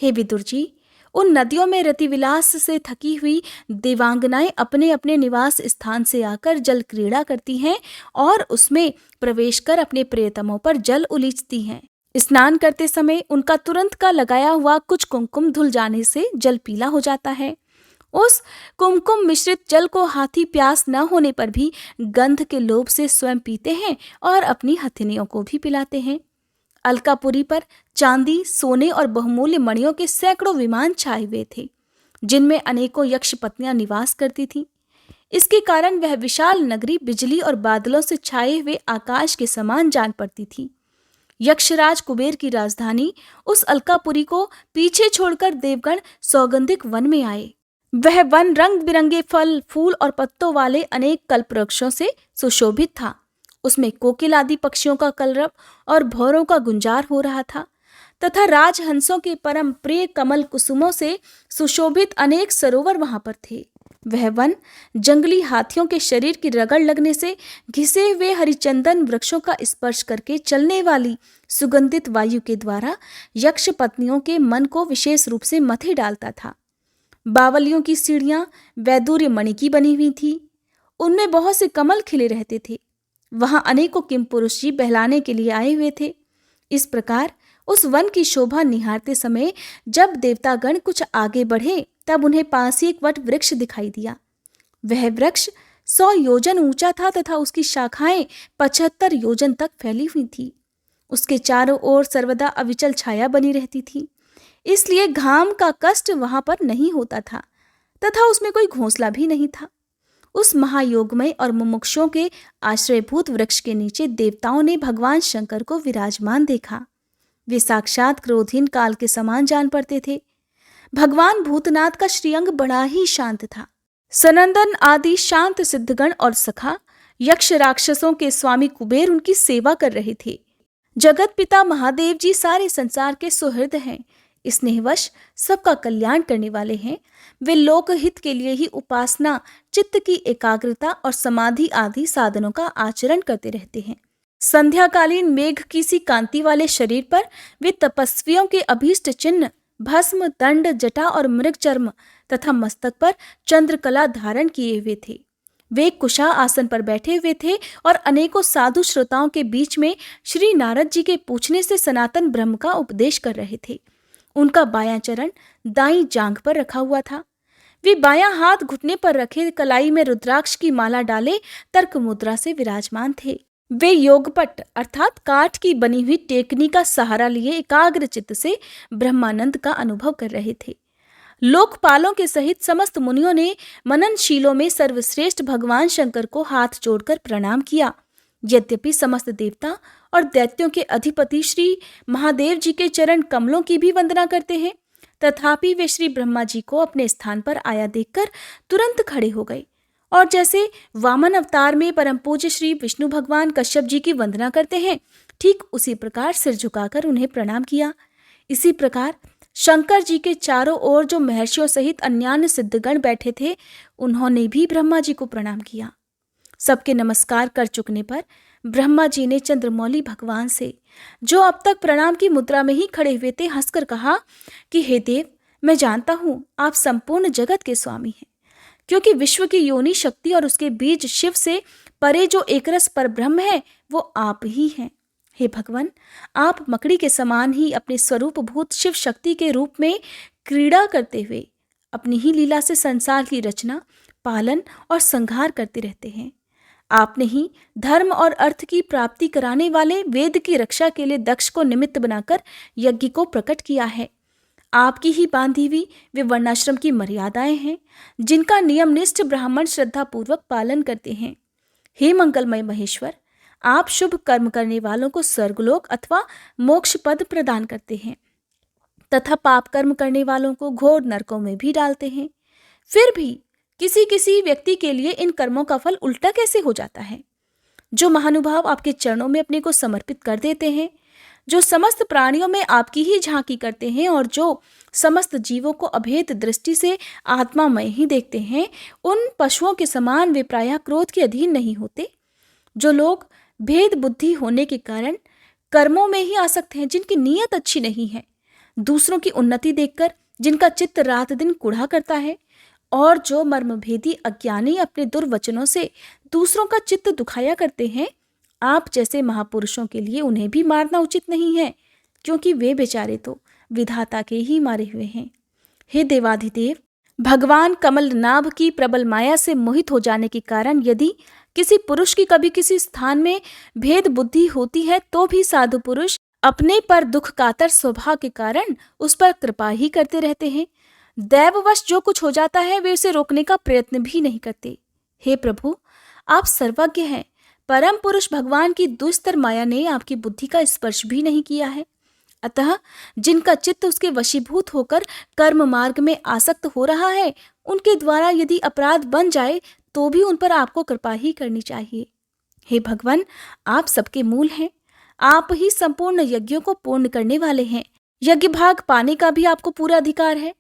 हे विदुर जी, उन नदियों में रतिविलास से थकी हुई देवांगनाएं अपने अपने निवास स्थान से आकर जल क्रीड़ा करती हैं और उसमें प्रवेश कर अपने प्रियतमों पर जल उलीचती हैं। स्नान करते समय उनका तुरंत का लगाया हुआ कुछ कुमकुम धुल जाने से जल पीला हो जाता है। उस कुमकुम मिश्रित जल को हाथी प्यास न होने पर भी गंध के लोभ से स्वयं पीते हैं और अपनी हथिनियों को भी पिलाते हैं। अलकापुरी पर चांदी, सोने और बहुमूल्य मणियों के सैकड़ों विमान छाए हुए थे, जिनमें अनेकों यक्ष पत्नियां निवास करती थीं। इसके कारण वह विशाल नगरी बिजली और बादलों से छाए हुए आकाश के समान जान पड़ती थी। यक्षराज कुबेर की राजधानी उस अलकापुरी को पीछे छोड़कर देवगण सौगंधिक वन में आए। वह वन रंग बिरंगे फल, फूल और पत्तों वाले अनेक कल्पवृक्षों से सुशोभित था। उसमें कोकिल आदि पक्षियों का कलरव और भौरों का गुंजार हो रहा था तथा राजहंसों के परम प्रिय कमल कुसुमों से सुशोभित अनेक सरोवर वहां पर थे। वह वन जंगली हाथियों के शरीर की रगड़ लगने से घिसे हुए हरिचंदन वृक्षों का स्पर्श करके चलने वाली सुगंधित वायु के द्वारा यक्ष पत्नियों के मन को विशेष रूप से मथे डालता था। बावलियों की सीढ़ियां वैदूर्य मणि की बनी हुई थी। उनमें बहुत से कमल खिले रहते थे। वहां अनेकों किमपुरुष जी बहलाने के लिए आए हुए थे। इस प्रकार उस वन की शोभा निहारते समय जब देवतागण कुछ आगे बढ़े तब उन्हें पास ही एक वट वृक्ष दिखाई दिया। वह वृक्ष 100 योजन ऊंचा था तथा उसकी शाखाएं 75 योजन तक फैली हुई थी। उसके चारों ओर सर्वदा अविचल छाया बनी रहती थी, इसलिए घाम का कष्ट वहां पर नहीं होता था तथा उसमें कोई घोंसला भी नहीं था। उस महायोगमय और मुमुक्षुओं के आश्रयभूत वृक्ष के नीचे देवताओं ने भगवान शंकर को विराजमान देखा। वे साक्षात क्रोधहीन काल के समान जान पड़ते थे। भगवान भूतनाथ का श्रीअंग बड़ा ही शांत था। सनंदन आदि शांत सिद्धगण और सखा यक्ष राक्षसों के स्वामी कुबेर उनकी सेवा कर रहे थे। जगत पिता महादेव जी सारे संसार के सुहृद हैं, स्नेहवश सबका कल्याण करने वाले हैं। वे लोकहित के लिए ही उपासना, चित्त की एकाग्रता और समाधि आदि साधनों का आचरण करते रहते हैं। संध्याकालीन मेघ की सी कांति वाले शरीर पर वे तपस्वियों के अभीष्ट चिन्ह भस्म, दंड, जटा और मृग चर्म तथा मस्तक पर चंद्रकला धारण किए हुए थे। वे कुशा आसन पर बैठे हुए थे और अनेकों साधु श्रोताओं के बीच में श्री नारद जी के पूछने से सनातन ब्रह्म का उपदेश कर रहे थे। उनका बायां चरण दाईं जांघ पर रखा हुआ था। वे बायां हाथ घुटने पर रखे कलाई में रुद्राक्ष की माला डाले तर्क मुद्रा से विराजमान थे। वे योगपट अर्थात काठ की बनी हुई टेकनी का सहारा लिए एकाग्र चित्त से ब्रह्मानंद का अनुभव कर रहे थे। लोकपालों के सहित समस्त मुनियों ने मननशीलों में सर्वश्रेष्ठ भगवान शंकर को हाथ जोड़कर प्रणाम किया। यद्यपि समस्त देवता और दैत्यों के अधिपति श्री महादेव जी के चरण कमलों की भी वंदना करते हैं, तथापि वे श्री ब्रह्मा जी को अपने स्थान पर आया देखकर तुरंत खड़े हो गए और जैसे वामन अवतार में परम पूज्य श्री विष्णु भगवान कश्यप जी की वंदना करते हैं, ठीक उसी प्रकार सिर झुकाकर उन्हें प्रणाम किया। इसी प्रकार शंकर जी के चारों ओर जो महर्षियों सहित अन्यान्य सिद्धगण बैठे थे, उन्होंने भी ब्रह्मा जी को प्रणाम किया। सबके नमस्कार कर चुकने पर ब्रह्मा जी ने चंद्रमौली भगवान से, जो अब तक प्रणाम की मुद्रा में ही खड़े हुए थे, हंसकर कहा कि हे देव, मैं जानता हूं आप संपूर्ण जगत के स्वामी हैं, क्योंकि विश्व की योनि शक्ति और उसके बीज शिव से परे जो एकरस पर ब्रह्म है वो आप ही हैं। हे भगवान, आप मकड़ी के समान ही अपने स्वरूप भूत शिव शक्ति के रूप में क्रीड़ा करते हुए अपनी ही लीला से संसार की रचना, पालन और संहार करते रहते हैं। आपने ही धर्म और अर्थ की प्राप्ति कराने वाले वेद की रक्षा के लिए दक्ष को निमित्त बनाकर यज्ञ को प्रकट किया है। आपकी ही बांधी हुई वे वर्णाश्रम की मर्यादाएं हैं, जिनका नियमनिष्ठ ब्राह्मण श्रद्धा पूर्वक पालन करते हैं। हे मंगलमय महेश्वर, आप शुभ कर्म करने वालों को स्वर्गलोक अथवा मोक्ष पद प्रदान करते हैं तथा पाप कर्म करने वालों को घोर नरकों में भी डालते हैं। फिर भी किसी किसी व्यक्ति के लिए इन कर्मों का फल उल्टा कैसे हो जाता है? जो महानुभाव आपके चरणों में अपने को समर्पित कर देते हैं, जो समस्त प्राणियों में आपकी ही झांकी करते हैं और जो समस्त जीवों को अभेद दृष्टि से आत्मामय ही देखते हैं, उन पशुओं के समान वे प्रायः क्रोध के अधीन नहीं होते। जो लोग भेद बुद्धि होने के कारण कर्मों में ही आसक्त हैं, जिनकी नीयत अच्छी नहीं है, दूसरों की उन्नति देखकर जिनका चित्त रात दिन कुढ़ा करता है, और जो मर्मभेदी अज्ञानी अपने दुर्वचनों से दूसरों का चित्त दुखाया करते हैं, आप जैसे महापुरुषों के लिए उन्हें भी मारना उचित नहीं है, क्योंकि वे बेचारे तो विधाता के ही मारे हुए हैं। हे देवाधिदेव, भगवान कमल नाभ की प्रबल माया से मोहित हो जाने के कारण यदि किसी पुरुष की कभी किसी स्थान में भेद बुद्धि होती है, तो भी साधु पुरुष अपने पर दुख कातर स्वभाव के कारण उस पर कृपा ही करते रहते हैं। दैववश जो कुछ हो जाता है वे उसे रोकने का प्रयत्न भी नहीं करते। हे प्रभु, आप सर्वज्ञ हैं। परम पुरुष भगवान की दुस्तर माया ने आपकी बुद्धि का स्पर्श भी नहीं किया है, अतः जिनका चित्त उसके वशीभूत होकर कर्म मार्ग में आसक्त हो रहा है, उनके द्वारा यदि अपराध बन जाए तो भी उन पर आपको कृपा ही करनी चाहिए। हे भगवान, आप सबके मूल हैं। आप ही संपूर्ण यज्ञों को पूर्ण करने वाले हैं। यज्ञ भाग पाने का भी आपको पूरा अधिकार है।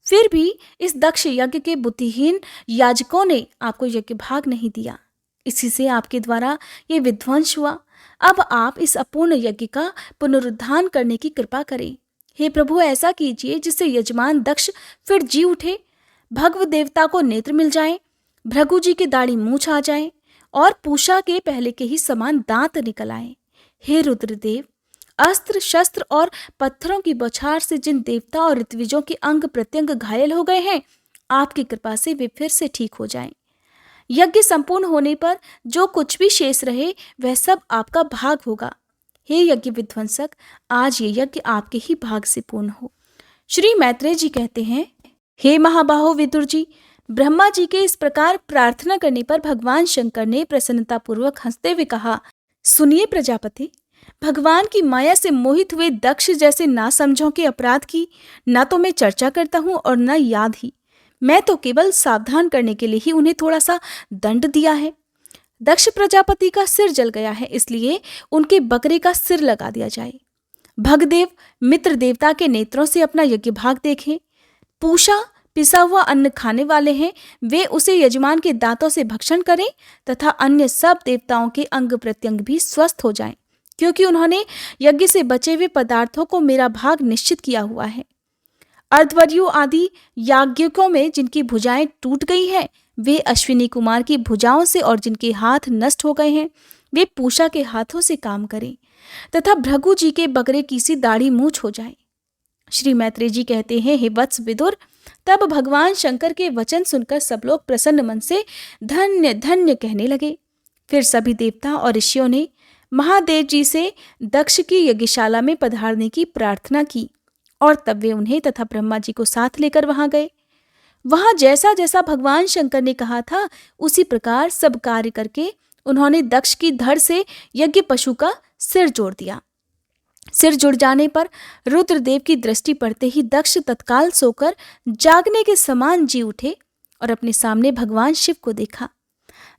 फिर भी इस दक्ष यज्ञ के बुद्धिहीन याजकों ने आपको यज्ञ भाग नहीं दिया, इसी से आपके द्वारा ये विध्वंस हुआ। अब आप इस अपूर्ण यज्ञ का पुनरुद्धान करने की कृपा करें। हे प्रभु, ऐसा कीजिए जिससे यजमान दक्ष फिर जी उठे, भगव देवता को नेत्र मिल जाएं, भृगु जी के दाढ़ी मूछ आ जाए और पूषा के पहले के ही समान दांत निकल आए। हे रुद्रदेव, अस्त्र शस्त्र और पत्थरों की बौछार से जिन देवता और ऋत्विजों के अंग प्रत्यंग घायल हो गए हैं, आपकी कृपा से वे फिर से ठीक हो जाएं। यज्ञ संपूर्ण होने पर जो कुछ भी शेष रहे वह सब आपका भाग होगा। हे यज्ञ विध्वंसक, आज ये यज्ञ आपके ही भाग से पूर्ण हो। श्री मैत्रेय जी कहते हैं, हे महाबाहो विदुर जी, ब्रह्मा जी के इस प्रकार प्रार्थना करने पर भगवान शंकर ने प्रसन्नतापूर्वक हंसते हुए कहा, सुनिए प्रजापति, भगवान की माया से मोहित हुए दक्ष जैसे नासमझों के अपराध की न तो मैं चर्चा करता हूं और न याद ही। मैं तो केवल सावधान करने के लिए ही उन्हें थोड़ा सा दंड दिया है। दक्ष प्रजापति का सिर जल गया है, इसलिए उनके बकरे का सिर लगा दिया जाए। भगदेव मित्र देवता के नेत्रों से अपना यज्ञ भाग देखें। पूषा पिसा हुआ अन्न खाने वाले हैं, वे उसे यजमान के दांतों से भक्षण करें तथा अन्य सब देवताओं के अंग प्रत्यंग भी स्वस्थ हो जाएं, क्योंकि उन्होंने यज्ञ से बचे हुए पदार्थों को मेरा भाग निश्चित किया हुआ है। अर्धवर्यु आदि याज्ञिकों में जिनकी भुजाएं टूट गई हैं, वे अश्विनी कुमार की भुजाओं से, और जिनके हाथ नष्ट हो गए हैं वे पूषा के हाथों से काम करें तथा भृगु जी के बकरे की सी दाढ़ी मूछ हो जाए। श्री मैत्रेय जी कहते हैं, हे वत्स विदुर, तब भगवान शंकर के वचन सुनकर सब लोग प्रसन्न मन से धन्य धन्य कहने लगे। फिर सभी देवता और ऋषियों ने महादेव जी से दक्ष की यज्ञशाला में पधारने की प्रार्थना की और तब वे उन्हें तथा ब्रह्मा जी को साथ लेकर वहां गए। वहां जैसा जैसा भगवान शंकर ने कहा था उसी प्रकार सब कार्य करके उन्होंने दक्ष की धड़ से यज्ञ पशु का सिर जोड़ दिया। सिर जुड़ जाने पर रुद्रदेव की दृष्टि पड़ते ही दक्ष तत्काल सोकर जागने के समान जी उठे और अपने सामने भगवान शिव को देखा।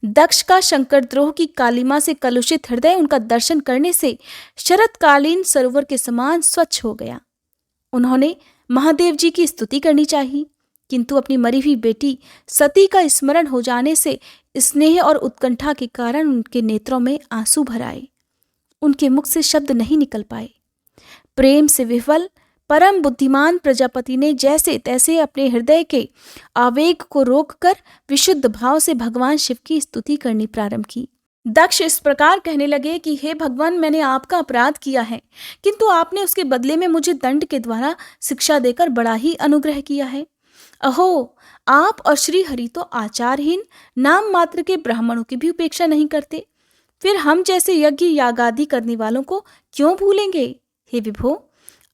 दक्ष का शंकरद्रोह की कालिमा से कलुषित हृदय उनका दर्शन करने से शरतकालीन सरोवर के समान स्वच्छ हो गया। उन्होंने महादेव जी की स्तुति करनी चाहिए, किंतु अपनी मरी हुई बेटी सती का स्मरण हो जाने से स्नेह और उत्कंठा के कारण उनके नेत्रों में आंसू भर आए। उनके मुख से शब्द नहीं निकल पाए। प्रेम से विह्वल परम बुद्धिमान प्रजापति ने जैसे तैसे अपने हृदय के आवेग को रोककर विशुद्ध भाव से भगवान शिव की स्तुति करनी प्रारंभ की। दक्ष इस प्रकार कहने लगे कि हे भगवान, मैंने आपका अपराध किया है, किंतु आपने उसके बदले में मुझे दंड के द्वारा शिक्षा देकर बड़ा ही अनुग्रह किया है। अहो, आप और श्री हरि तो आचारहीन नाम मात्र के ब्राह्मणों की भी उपेक्षा नहीं करते, फिर हम जैसे यज्ञ यागादि करने वालों को क्यों भूलेंगे। हे विभो,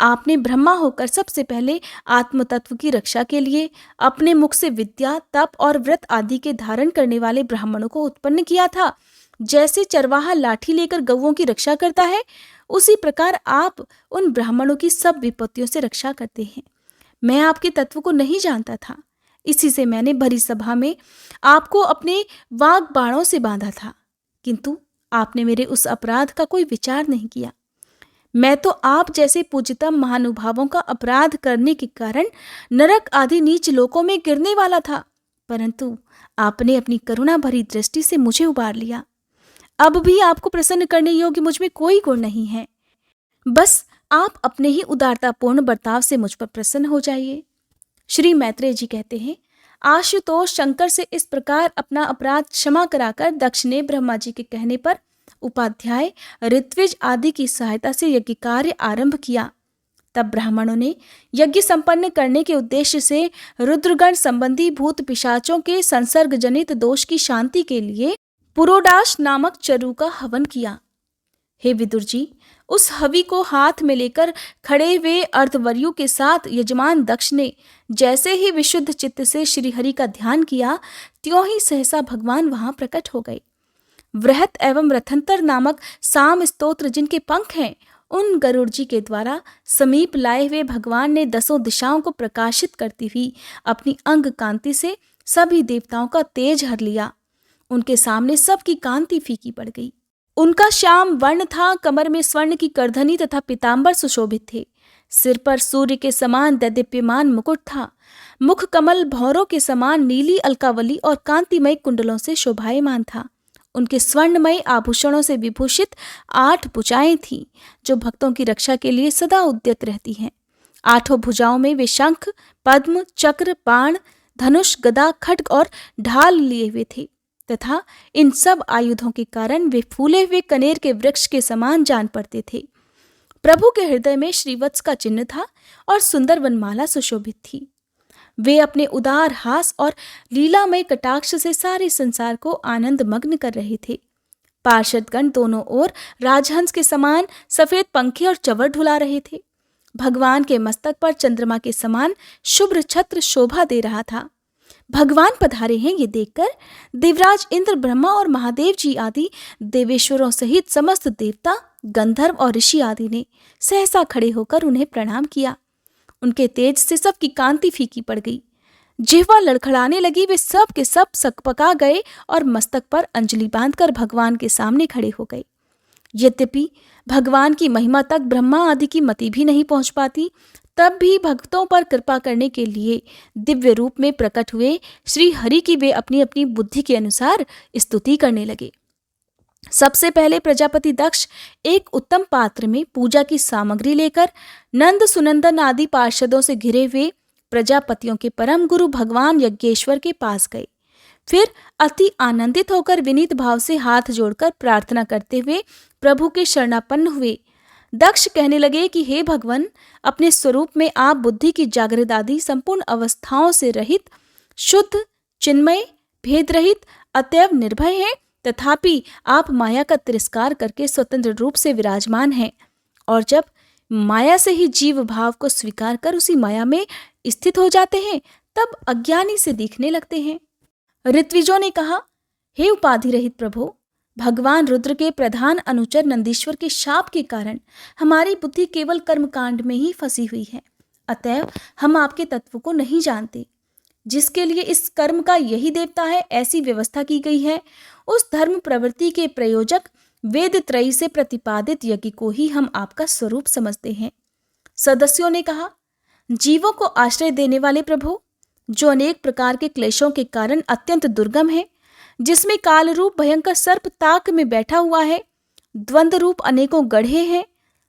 आपने ब्रह्मा होकर सबसे पहले आत्म तत्व की रक्षा के लिए अपने मुख से विद्या, तप और व्रत आदि के धारण करने वाले ब्राह्मणों को उत्पन्न किया था। जैसे चरवाहा लाठी लेकर गौओं की रक्षा करता है, उसी प्रकार आप उन ब्राह्मणों की सब विपत्तियों से रक्षा करते हैं। मैं आपके तत्व को नहीं जानता था, इसी से मैंने भरी सभा में आपको अपने वाग बाणों से बांधा था, किंतु आपने मेरे उस अपराध का कोई विचार नहीं किया। मैं तो आप जैसे पूज्यतम महानुभावों का अपराध करने के कारण नरक आदि नीच लोकों में गिरने वाला था, परंतु आपने अपनी करुणा भरी दृष्टि से मुझे उबार लिया। अब भी आपको प्रसन्न करने योग्य मुझ में कोई गुण नहीं है, बस आप अपने ही उदारतापूर्ण बर्ताव से मुझ पर प्रसन्न हो जाइए। श्री मैत्रेय जी कहते हैं, आशुतोष शंकर से इस प्रकार अपना अपराध क्षमा कराकर दक्ष ने ब्रह्मा जी के कहने पर उपाध्याय, ऋत्विज आदि की सहायता से यज्ञ कार्य आरंभ किया। तब ब्राह्मणों ने यज्ञ संपन्न करने के उद्देश्य से रुद्रगण संबंधी भूत पिशाचों के संसर्ग जनित दोष की शांति के लिए पुरोडाश नामक चरु का हवन किया। हे विदुर जी, उस हवि को हाथ में लेकर खड़े हुए अर्धवर्यु के साथ यजमान दक्ष ने जैसे ही विशुद्ध चित्त से श्रीहरि का ध्यान किया, त्यों ही सहसा भगवान वहां प्रकट हो गए। वृहत एवं रथंतर नामक साम स्तोत्र जिनके पंख हैं, उन गरुड़ जी के द्वारा समीप लाए हुए भगवान ने दसों दिशाओं को प्रकाशित करती हुई अपनी अंग कांति से सभी देवताओं का तेज हर लिया। उनके सामने सबकी कांति फीकी पड़ गई। उनका श्याम वर्ण था, कमर में स्वर्ण की करधनी तथा पीतांबर सुशोभित थे। सिर पर सूर्य के समान दैदीप्यमान मुकुट था। मुख कमल भौरों के समान नीली अलकावली और कांतिमय कुंडलों से शोभायमान था। उनके स्वर्णमय आभूषणों से विभूषित 8 भुजाएं थीं, जो भक्तों की रक्षा के लिए सदा उद्यत रहती हैं। 8 भुजाओं में वे शंख, पद्म, चक्र, बाण, धनुष, गदा, खड्ग और ढाल लिए हुए थे तथा इन सब आयुधों के कारण वे फूले हुए कनेर के वृक्ष के समान जान पड़ते थे। प्रभु के हृदय में श्रीवत्स का चिन्ह था और सुंदर वनमाला सुशोभित थी। वे अपने उदार हास और लीलामय कटाक्ष से सारे संसार को आनंद मग्न कर रहे थे। पार्षदगण दोनों ओर राजहंस के समान सफेद पंखे और चवर ढुला रहे थे। भगवान के मस्तक पर चंद्रमा के समान शुभ्र छत्र शोभा दे रहा था। भगवान पधारे हैं ये देखकर देवराज इंद्र, ब्रह्मा और महादेव जी आदि देवेश्वरों सहित समस्त देवता, गंधर्व और ऋषि आदि ने सहसा खड़े होकर उन्हें प्रणाम किया। उनके तेज से सबकी कांति फीकी पड़ गई, जिह्वा लड़खड़ाने लगी। वे सब के सब सकपका गए और मस्तक पर अंजलि बांधकर भगवान के सामने खड़े हो गए। यद्यपि भगवान की महिमा तक ब्रह्मा आदि की मति भी नहीं पहुंच पाती, तब भी भक्तों पर कृपा करने के लिए दिव्य रूप में प्रकट हुए श्री हरि की वे अपनी अपनी बुद्धि के अनुसार स्तुति करने लगे। सबसे पहले प्रजापति दक्ष एक उत्तम पात्र में पूजा की सामग्री लेकर नंद, सुनंदन आदि पार्षदों से घिरे हुए प्रजापतियों के परम गुरु भगवान यज्ञेश्वर के पास गए। फिर अति आनंदित होकर विनीत भाव से हाथ जोड़कर प्रार्थना करते हुए प्रभु के शरणापन्न हुए। दक्ष कहने लगे कि हे भगवान, अपने स्वरूप में आप बुद्धि की जागृत आदि संपूर्ण अवस्थाओं से रहित, शुद्ध, चिन्मय, भेद रहित, अतएव निर्भय हैं, तथापि आप माया का तिरस्कार करके स्वतंत्र रूप से विराजमान हैं और जब माया से ही जीव भाव को स्वीकार कर उसी माया में स्थित हो जाते हैं तब अज्ञानी से दिखने लगते हैं। ऋत्विजों ने कहा, हे उपाधि रहित प्रभु, भगवान रुद्र के प्रधान अनुचर नंदीश्वर के शाप के कारण हमारी बुद्धि केवल कर्मकांड में ही फंसी हुई है, अतएव हम आपके तत्व को नहीं जानते। जिसके लिए इस कर्म का यही देवता है, ऐसी व्यवस्था की गई है, उस धर्म प्रवृत्ति के प्रयोजक वेद त्रयी से प्रतिपादित यज्ञ को ही हम आपका स्वरूप समझते हैं। सदस्यों ने कहा, जीवों को आश्रय देने वाले प्रभु, जो अनेक प्रकार के क्लेशों के कारण अत्यंत दुर्गम है, जिसमें काल रूप भयंकर सर्प ताक में बैठा हुआ है, द्वंद्व रूप अनेकों गढ़े हैं,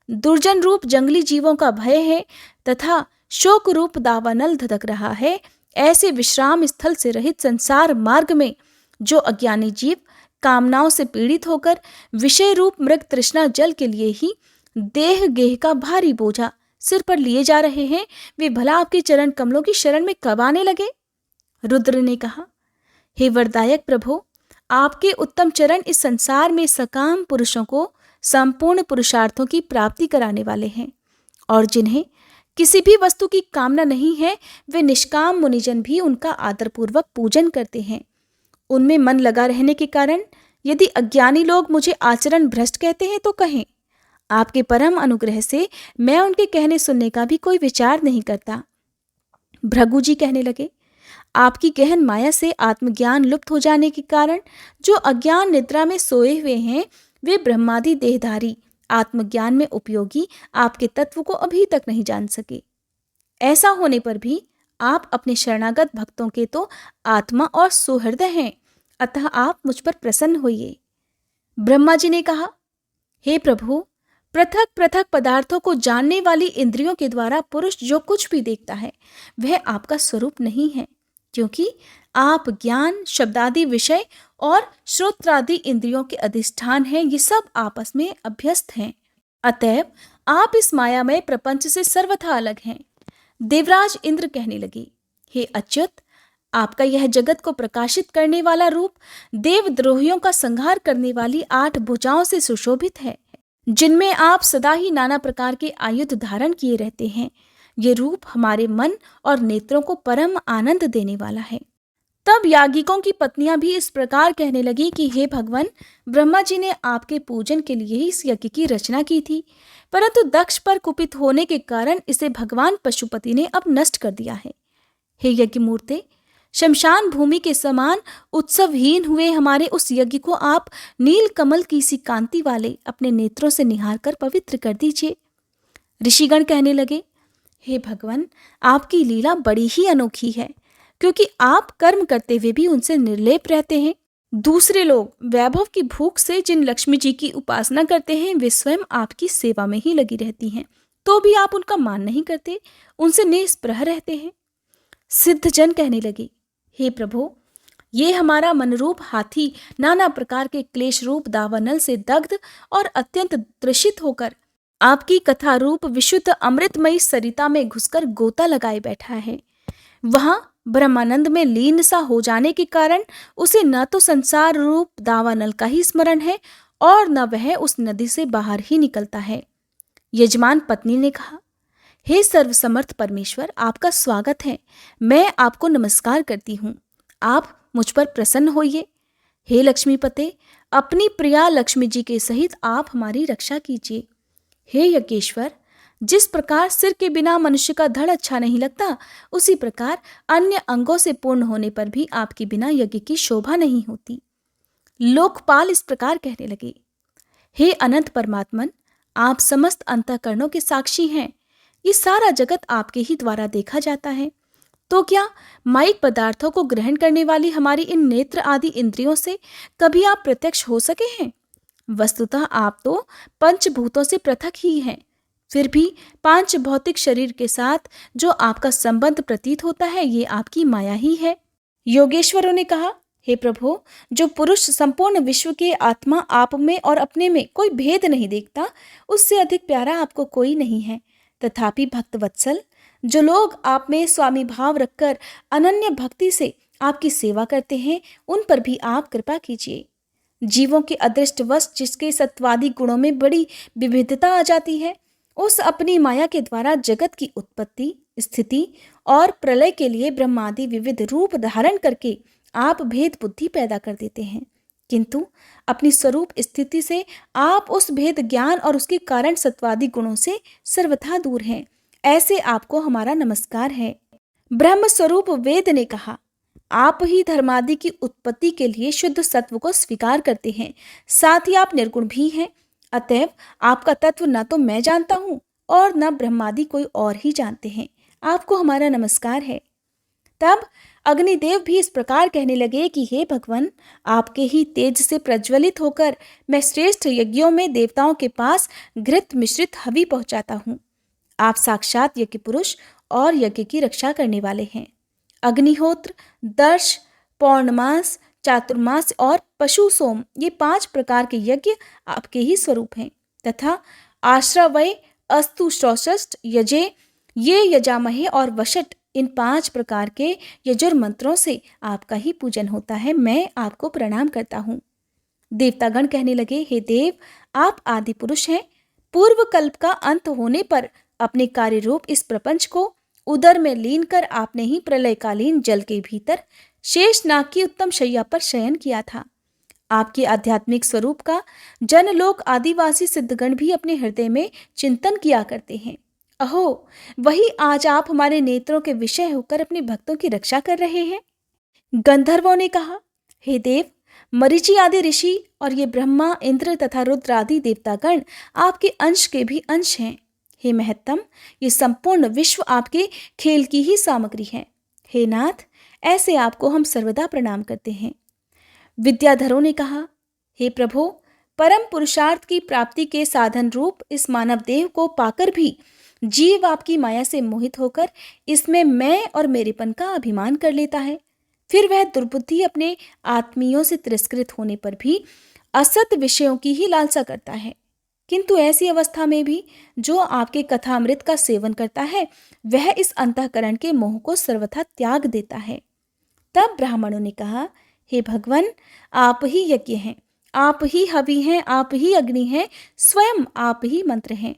दुर्जन रूप जंगली जीवों का भय है तथा शोक रूप दावानल धधक रहा है, ऐसे विश्राम स्थल से रहित संसार मार्ग में जो अज्ञानी जीव कामनाओं से पीड़ित होकर विषय रूप मृग तृष्णा जल के लिए ही देह गेह का भारी बोझा सिर पर लिए जा रहे हैं, वे भला आपके चरण कमलों की शरण में कब आने लगे। रुद्र ने कहा, हे वरदायक प्रभु, आपके उत्तम चरण इस संसार में सकाम पुरुषों को संपूर्ण पुरुषार्थों की प्राप्ति कराने वाले हैं और जिन्हें किसी भी वस्तु की कामना नहीं है, वे निष्काम मुनिजन भी उनका आदरपूर्वक पूजन करते हैं। उनमें मन लगा रहने के कारण यदि अज्ञानी लोग मुझे आचरण भ्रष्ट कहते हैं तो कहें, आपके परम अनुग्रह से मैं उनके कहने सुनने का भी कोई विचार नहीं करता। भृगु जी कहने लगे, आपकी गहन माया से आत्मज्ञान लुप्त हो जाने के कारण जो अज्ञान निद्रा में सोए हुए हैं, वे ब्रह्मादि देहधारी आत्मज्ञान में उपयोगी आपके तत्व को अभी तक नहीं जान सके। ऐसा होने पर भी आप अपने शरणागत भक्तों के तो आत्मा और सुहृदय हैं, अतः आप मुझ पर प्रसन्न होइए। ब्रह्मा जी ने कहा, हे प्रभु, पृथक पृथक पदार्थों को जानने वाली इंद्रियों के द्वारा पुरुष जो कुछ भी देखता है वह आपका स्वरूप नहीं है, क्योंकि आप ज्ञान, शब्दादि विषय और श्रोत्रादि इंद्रियों के अधिष्ठान हैं। ये सब आपस में अभ्यस्त हैं, अतएव आप इस मायामय प्रपंच से सर्वथा अलग हैं। देवराज इंद्र कहने लगे, हे अच्युत, आपका यह जगत को प्रकाशित करने वाला रूप देवद्रोहियों का संहार करने वाली 8 भुजाओं से सुशोभित है, जिनमें आप सदा ही नाना प्रकार के आयुध धारण किए रहते हैं। ये रूप हमारे मन और नेत्रों को परम आनंद देने वाला है। तब याज्ञिकों की पत्नियां भी इस प्रकार कहने लगी कि हे भगवान, ब्रह्मा जी ने आपके पूजन के लिए ही इस यज्ञ की रचना की थी, परंतु दक्ष पर कुपित होने के कारण इसे भगवान पशुपति ने अब नष्ट कर दिया है। हे यज्ञ मूर्ते, शमशान भूमि के समान उत्सवहीन हुए हमारे उस यज्ञ को आप नील कमल की सी कांति वाले अपने नेत्रों से निहार कर पवित्र कर दीजिए। ऋषिगण कहने लगे, हे भगवान, आपकी लीला बड़ी ही अनोखी है, क्योंकि आप कर्म करते हुए भी उनसे निर्लेप रहते हैं। दूसरे लोग वैभव की भूख से जिन लक्ष्मी जी की उपासना करते हैं वे स्वयं आपकी सेवा में ही लगी रहती हैं, तो भी आप उनका मान नहीं करते, उनसे निस्पृह रहते हैं। सिद्धजन कहने लगे, हे प्रभु, ये हमारा मनरूप हाथी नाना प्रकार के क्लेश रूप दावानल से दग्ध और अत्यंत त्रसित होकर आपकी कथा रूप विशुद्ध अमृतमयी सरिता में घुसकर गोता लगाए बैठा है। वहां ब्रह्मानंद में लीन सा हो जाने के कारण उसे न तो संसार रूप दावानल का ही स्मरण है और न वह उस नदी से बाहर ही निकलता है। यजमान पत्नी ने कहा, हे सर्वसमर्थ परमेश्वर, आपका स्वागत है। मैं आपको नमस्कार करती हूँ। आप मुझ पर प्रसन्न होइए। हे लक्ष्मीपते, अपनी प्रिया लक्ष्मी जी के सहित आप हमारी रक्षा कीजिए। हे यज्ञेश्वर, जिस प्रकार सिर के बिना मनुष्य का धड़ अच्छा नहीं लगता, उसी प्रकार अन्य अंगों से पूर्ण होने पर भी आपके बिना यज्ञ की शोभा नहीं होती। लोकपाल इस प्रकार कहने लगे, हे अनंत परमात्मन, आप समस्त अंतःकरणों के साक्षी हैं। ये सारा जगत आपके ही द्वारा देखा जाता है। तो क्या माइक पदार्थों को ग्रहण करने वाली हमारी इन नेत्र आदि इंद्रियों से कभी आप प्रत्यक्ष हो सके हैं? वस्तुतः आप तो पंचभूतों से पृथक ही हैं। फिर भी पांच भौतिक शरीर के साथ जो आपका संबंध प्रतीत होता है, ये आपकी माया ही है। योगेश्वरों ने कहा, हे प्रभु, जो पुरुष संपूर्ण विश्व के आत्मा आप में और अपने में कोई भेद नहीं देखता, उससे अधिक प्यारा आपको कोई नहीं है। तथापि भक्त वत्सल, जो लोग आप में स्वामी भाव रखकर अनन्य भक्ति से आपकी सेवा करते हैं, उन पर भी आप कृपा कीजिए। जीवों के अदृष्टवश जिसके सत्वादी गुणों में बड़ी विविधता आ जाती है, उस अपनी माया के द्वारा जगत की उत्पत्ति, स्थिति और प्रलय के लिए ब्रह्मादि विविध रूप धारण करके आप भेद बुद्धि पैदा कर देते हैं। किंतु अपनी स्वरूप स्थिति से आप उस भेद ज्ञान और उसके कारण सत्वादी गुणों से सर्वथा दूर हैं। ऐसे आपको हमारा नमस्कार है। ब्रह्म स्वरूप वेद ने कहा, आप ही धर्मादि की उत्पत्ति के लिए शुद्ध सत्व को स्वीकार करते हैं, साथ ही आप निर्गुण भी हैं। अतएव आपका तत्व न तो मैं जानता हूँ और न ब्रह्मादि कोई और ही जानते हैं। आपको हमारा नमस्कार है। तब अग्निदेव भी इस प्रकार कहने लगे कि हे भगवान, आपके ही तेज से प्रज्वलित होकर मैं श्रेष्ठ यज्ञों में देवताओं के पास घृत मिश्रित हवि पहुंचाता हूँ। आप साक्षात यज्ञ पुरुष और यज्ञ की रक्षा करने वाले हैं। अग्निहोत्र, दर्श, पौर्णमास, चातुर्मास और पशु सोम, ये 5 प्रकार के यज्ञ आपके ही स्वरूप हैं। तथा आश्रवय, अस्तु, श्रोषष्ठ, यजे, ये यजामहे और वशट, इन 5 प्रकार के यजुर मंत्रों से आपका ही पूजन होता है। मैं आपको प्रणाम करता हूँ। देवतागण कहने लगे, हे देव, आप आदि पुरुष हैं। पूर्व कल्प का अंत होने पर अपने कार्य रूप इस प्रपंच को उदर में लीन कर आपने ही प्रलयकालीन जल के भीतर शेष नाग की उत्तम शैया पर शयन किया था। आपके आध्यात्मिक स्वरूप का जनलोक आदिवासी सिद्धगण भी अपने हृदय में चिंतन किया करते हैं। अहो, वही आज आप हमारे नेत्रों के विषय होकर अपने भक्तों की रक्षा कर रहे हैं। गंधर्वों ने कहा, हे देव, मरीचि आदि ऋषि और ये ब्रह्मा, इंद्र तथा रुद्र आदि देवतागण आपके अंश के भी अंश हैं। हे महत्तम, ये संपूर्ण विश्व आपके खेल की ही सामग्री है। हे नाथ, ऐसे आपको हम सर्वदा प्रणाम करते हैं। विद्याधरों ने कहा, हे प्रभु, परम पुरुषार्थ की प्राप्ति के साधन रूप इस मानव देह को पाकर भी जीव आपकी माया से मोहित होकर इसमें मैं और मेरेपन का अभिमान कर लेता है। फिर वह दुर्बुद्धि अपने आत्मीयों से तिरस्कृत होने पर भी असत विषयों की ही लालसा करता है। किंतु ऐसी अवस्था में भी जो आपके कथामृत का सेवन करता है, वह इस अंतःकरण के मोह को सर्वथा त्याग देता है। तब ब्राह्मणों ने कहा, हे भगवान, आप ही यज्ञ हैं, आप ही हवि हैं, आप ही अग्नि हैं, स्वयं आप ही मंत्र हैं,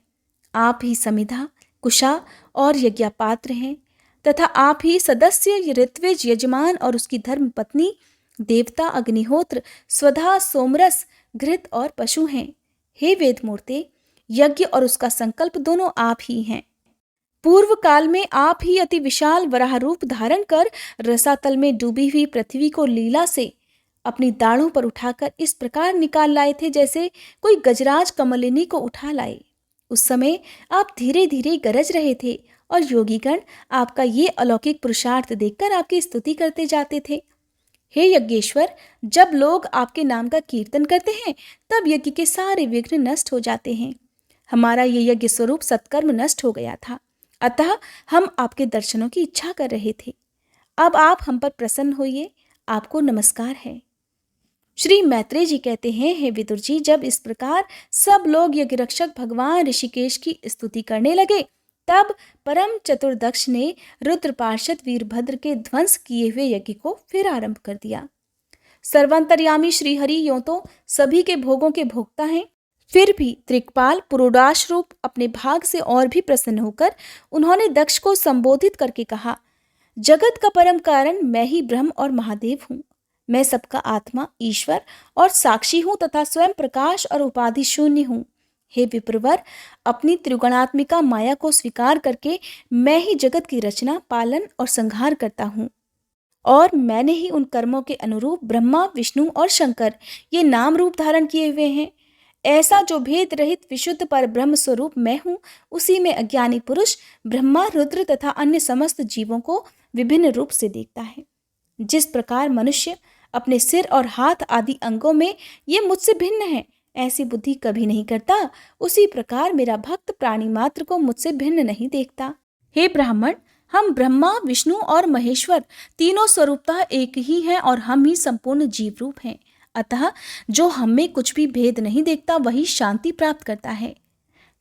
आप ही समिधा, कुशा और यज्ञपात्र हैं, तथा आप ही सदस्य, ऋत्विज, यजमान और उसकी धर्म पत्नी, देवता, अग्निहोत्र, स्वधा, सोमरस, घृत और पशु हैं। हे वेद मूर्ते, यज्ञ और उसका संकल्प दोनों आप ही हैं। पूर्व काल में आप ही अति विशाल वराह रूप धारण कर रसातल में डूबी हुई पृथ्वी को लीला से अपनी दाढ़ों पर उठाकर इस प्रकार निकाल लाए थे जैसे कोई गजराज कमलिनी को उठा लाए। उस समय आप धीरे धीरे गरज रहे थे और योगीगण आपका ये अलौकिक पुरुषार्थ देखकर आपकी स्तुति करते जाते थे। हे यज्ञेश्वर, जब लोग आपके नाम का कीर्तन करते हैं तब यज्ञ के सारे विघ्न नष्ट हो जाते हैं। हमारा ये यज्ञ स्वरूप सत्कर्म नष्ट हो गया था, अतः हम आपके दर्शनों की इच्छा कर रहे थे। अब आप हम पर प्रसन्न होइए, आपको नमस्कार है। श्री मैत्रेय जी कहते हैं, हे विदुर जी, जब इस प्रकार सब लोग यज्ञरक्षक भगवान ऋषिकेश की स्तुति करने लगे, तब परम चतुर दक्ष ने रुद्र पार्षद वीरभद्र के ध्वंस किए हुए यज्ञ को फिर आरंभ कर दिया। सर्वांतर्यामी श्रीहरि यों तो सभी के भोगों के भोक्ता हैं, फिर भी त्रिकपाल पुरोडाश रूप अपने भाग से और भी प्रसन्न होकर उन्होंने दक्ष को संबोधित करके कहा, जगत का परम कारण मैं ही ब्रह्म और महादेव हूँ। मैं सबका आत्मा, ईश्वर और साक्षी हूँ तथा स्वयं प्रकाश और उपाधि शून्य हूँ। हे विप्रवर, अपनी त्रिगुणात्मिका माया को स्वीकार करके मैं ही जगत की रचना, पालन और संहार करता हूँ। और मैंने ही उन कर्मों के अनुरूप ब्रह्मा, विष्णु और शंकर ये नाम रूप धारण किए हुए हैं। ऐसा जो भेद रहित विशुद्ध पर ब्रह्म स्वरूप मैं हूँ, उसी में अज्ञानी पुरुष ब्रह्मा, रुद्र तथा अन्य समस्त जीवों को विभिन्न रूप से देखता है। जिस प्रकार मनुष्य अपने सिर और हाथ आदि अंगों में ये मुझसे भिन्न है, ऐसी बुद्धि कभी नहीं करता, उसी प्रकार मेरा भक्त प्राणी मात्र को मुझसे भिन्न नहीं देखता। हे ब्राह्मण, हम ब्रह्मा, विष्णु और महेश्वर तीनों स्वरूपतः एक ही हैं और हम ही संपूर्ण जीव रूप हैं। अतः जो हम में कुछ भी भेद नहीं देखता, वही शांति प्राप्त करता है।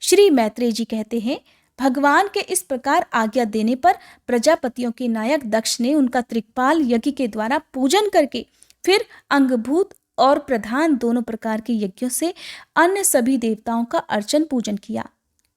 श्री मैत्रेय जी कहते हैं, भगवान के इस प्रकार आज्ञा देने पर प्रजापतियों के नायक दक्ष ने उनका त्रिकपाल यज्ञ के द्वारा पूजन करके फिर अंगभूत और प्रधान दोनों प्रकार के यज्ञों से अन्य सभी देवताओं का अर्चन पूजन किया।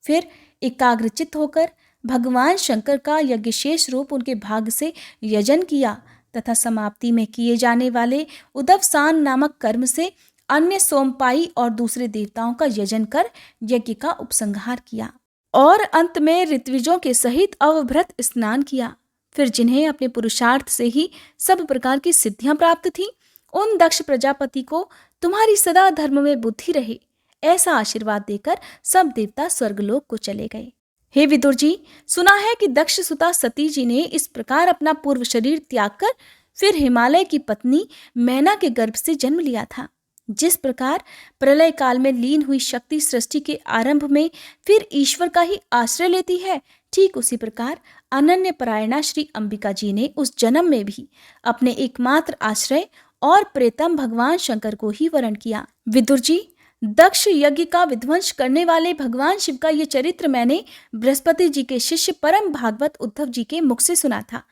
फिर एकाग्रचित्त होकर भगवान शंकर का यज्ञ शेष रूप उनके भाग से यजन किया तथा समाप्ति में किए जाने वाले उदवसान नामक कर्म से अन्य सोमपाई और दूसरे देवताओं का यजन कर यज्ञ का उपसंहार किया और अंत में ऋत्विजों के सहित अवभृत स्नान किया। फिर जिन्हें अपने पुरुषार्थ से ही सब प्रकार की सिद्धियां प्राप्त थीं, उन दक्ष प्रजापति को तुम्हारी सदा धर्म में बुद्धि रहे, ऐसा आशीर्वाद देकर सब देवता स्वर्गलोक को चले गए। हे विदुर जी, सुना है कि दक्ष सुता सती जी ने इस प्रकार अपना पूर्व शरीर त्याग कर फिर हिमालय की पत्नी मैना के गर्भ से जन्म लिया था। जिस प्रकार प्रलय काल में लीन हुई शक्ति सृष्टि के आरंभ में फिर ईश्वर का ही आश्रय लेती है, ठीक उसी प्रकार अनन्य परायणा श्री अंबिका जी ने उस जन्म में भी अपने एकमात्र आश्रय और प्रेतम भगवान शंकर को ही वरण किया। विदुर जी, दक्ष यज्ञ का विध्वंस करने वाले भगवान शिव का ये चरित्र मैंने बृहस्पति जी के शिष्य परम भागवत उद्धव जी के मुख से सुना था।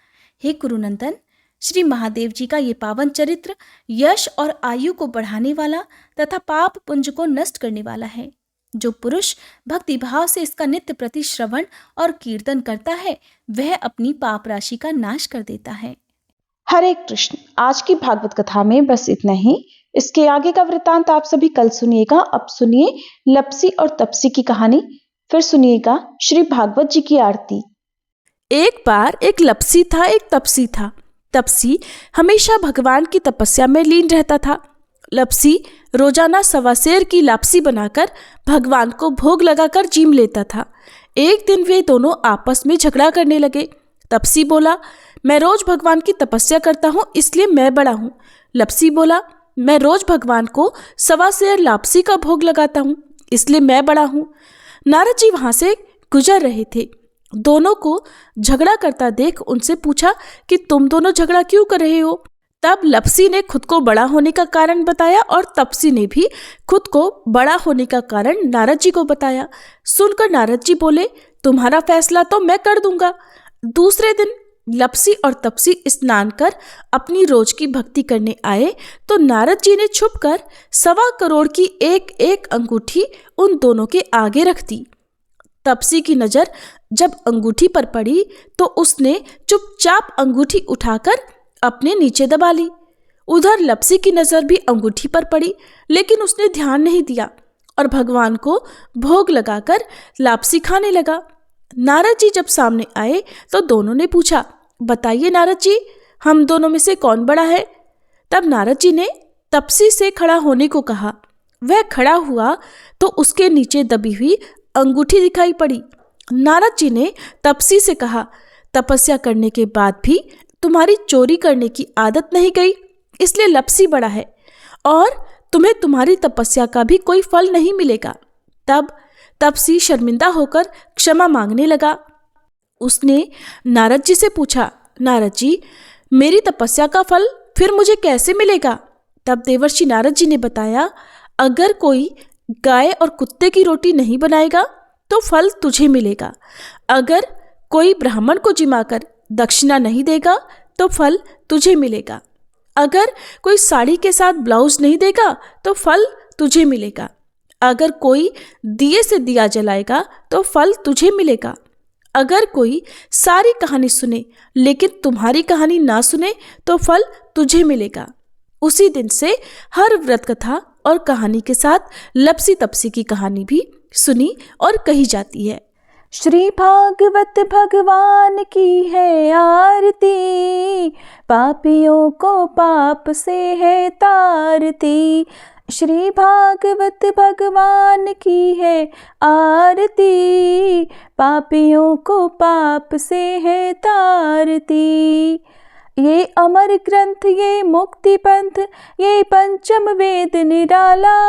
हे कुरुनंदन, श्री महादेव जी का ये पावन चरित्र यश और आयु को बढ़ाने वाला तथा पाप पुंज को नष्ट करने वाला है। जो पुरुष भक्ति भाव से इसका नित्य प्रति श्रवण और कीर्तन करता है, वह अपनी पाप राशि का नाश कर देता है। हरे कृष्ण। आज की भागवत कथा में बस इतना ही। इसके आगे का वृत्तांत आप सभी कल सुनिएगा। अब सुनिए लपसी और तपसी की कहानी, फिर सुनिएगा श्री भागवत जी की आरती। एक बार एक लपसी था, एक तपसी था। तपसी हमेशा भगवान की तपस्या में लीन रहता था। लपसी रोजाना सवासेर की लापसी बनाकर भगवान को भोग लगाकर जीम लेता था। एक दिन वे दोनों आपस में झगड़ा करने लगे। तपसी बोला, मैं रोज भगवान की तपस्या करता हूँ, इसलिए मैं बड़ा हूँ। लपसी बोला, मैं रोज भगवान को सवासेर लापसी का भोग लगाता हूँ, इसलिए मैं बड़ा हूँ। नारद जी वहां से गुजर रहे थे। दोनों को झगड़ा करता देख उनसे पूछा कि तुम दोनों झगड़ा क्यों कर रहे हो। तब लपसी ने खुद को बड़ा होने का कारण बताया और तपसी ने भी खुद को बड़ा होने का कारण नारद जी को बताया। सुनकर नारद जी बोले, तुम्हारा फैसला तो मैं कर दूंगा। दूसरे दिन लपसी और तपसी स्नान कर अपनी रोज की भक्ति करने आए तो नारद जी ने छुपकर 1.25 करोड़ की एक एक अंगूठी उन दोनों के आगे रख दी। तपसी की नजर जब अंगूठी पर पड़ी तो उसने चुपचाप अंगूठी उठाकर अपने नीचे दबा ली। उधर लपसी की नजर भी अंगूठी पर पड़ी, लेकिन उसने ध्यान नहीं दिया और भगवान को भोग लगाकर लापसी खाने लगा। नारद जी जब सामने आए तो दोनों ने पूछा, बताइए नारद जी, हम दोनों में से कौन बड़ा है। तब नारद जी ने तपसी से खड़ा होने को कहा। वह खड़ा हुआ तो उसके नीचे दबी हुई अंगूठी दिखाई पड़ी। नारद जी ने तपसी से कहा, तपस्या करने के बाद भी तुम्हारी चोरी करने की आदत नहीं गई, इसलिए लपसी बड़ा है और तुम्हें तुम्हारी तपस्या का भी कोई फल नहीं मिलेगा। तब तपसी शर्मिंदा होकर क्षमा मांगने लगा। उसने नारद जी से पूछा, नारद जी, मेरी तपस्या का फल फिर मुझे कैसे मिलेगा? तब देवर्षि नारद जी ने बताया, अगर कोई गाय और कुत्ते की रोटी नहीं बनाएगा तो फल तुझे मिलेगा। अगर कोई ब्राह्मण को जिमाकर दक्षिणा नहीं देगा तो फल तुझे मिलेगा। अगर कोई साड़ी के साथ ब्लाउज नहीं देगा तो फल तुझे मिलेगा। अगर कोई दिए से दिया जलाएगा तो फल तुझे मिलेगा। अगर कोई सारी कहानी सुने लेकिन तुम्हारी कहानी ना सुने तो फल तुझे मिलेगा। उसी दिन से हर व्रत कथा और कहानी के साथ लपसी तपसी की कहानी भी सुनी और कही जाती है। श्री भागवत भगवान की है आरती, पापियों को पाप से है तारती। श्री भागवत भगवान की है आरती, पापियों को पाप से है तारती। ये अमर ग्रंथ, ये मुक्ति पंथ, ये पंचम वेद निराला,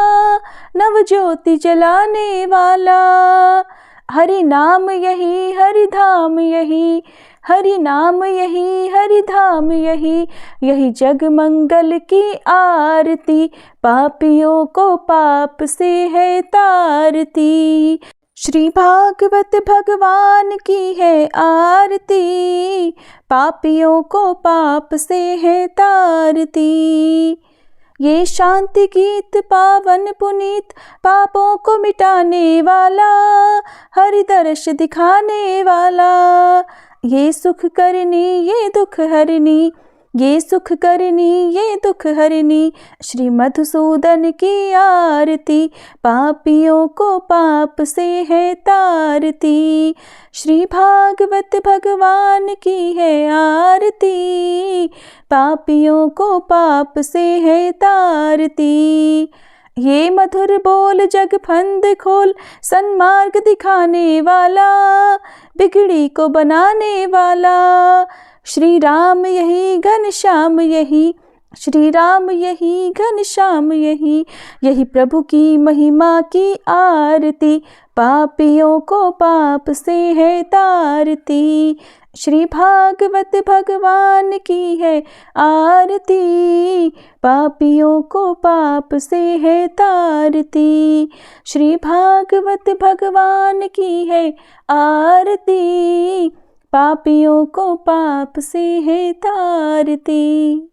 नव ज्योति जलाने वाला। हरि नाम यही, हरि धाम यही, हरि नाम यही, हरि धाम यही, यही जग मंगल की आरती, पापियों को पाप से है तारती। श्री भागवत भगवान की है आरती, पापियों को पाप से है तारती। ये शांति गीत पावन पुनीत, पापों को मिटाने वाला, हरि दर्श दिखाने वाला। ये सुख करनी, ये दुख हरनी, ये सुख करनी, ये दुख हरनी। श्री मधुसूदन की आरती, पापियों को पाप से है तारती। श्री भागवत भगवान की है आरती, पापियों को पाप से है तारती। ये मधुर बोल जग फंद खोल, सन्मार्ग दिखाने वाला, बिगड़ी को बनाने वाला। श्री राम यही, घनश्याम यही, श्री राम यही, घनश्याम यही, यही प्रभु की महिमा की आरती, पापियों को पाप से है तारती। श्री भागवत भगवान की है आरती, पापियों को पाप से है तारती। श्री भागवत भगवान की है आरती, पापियों को पाप से है तारती।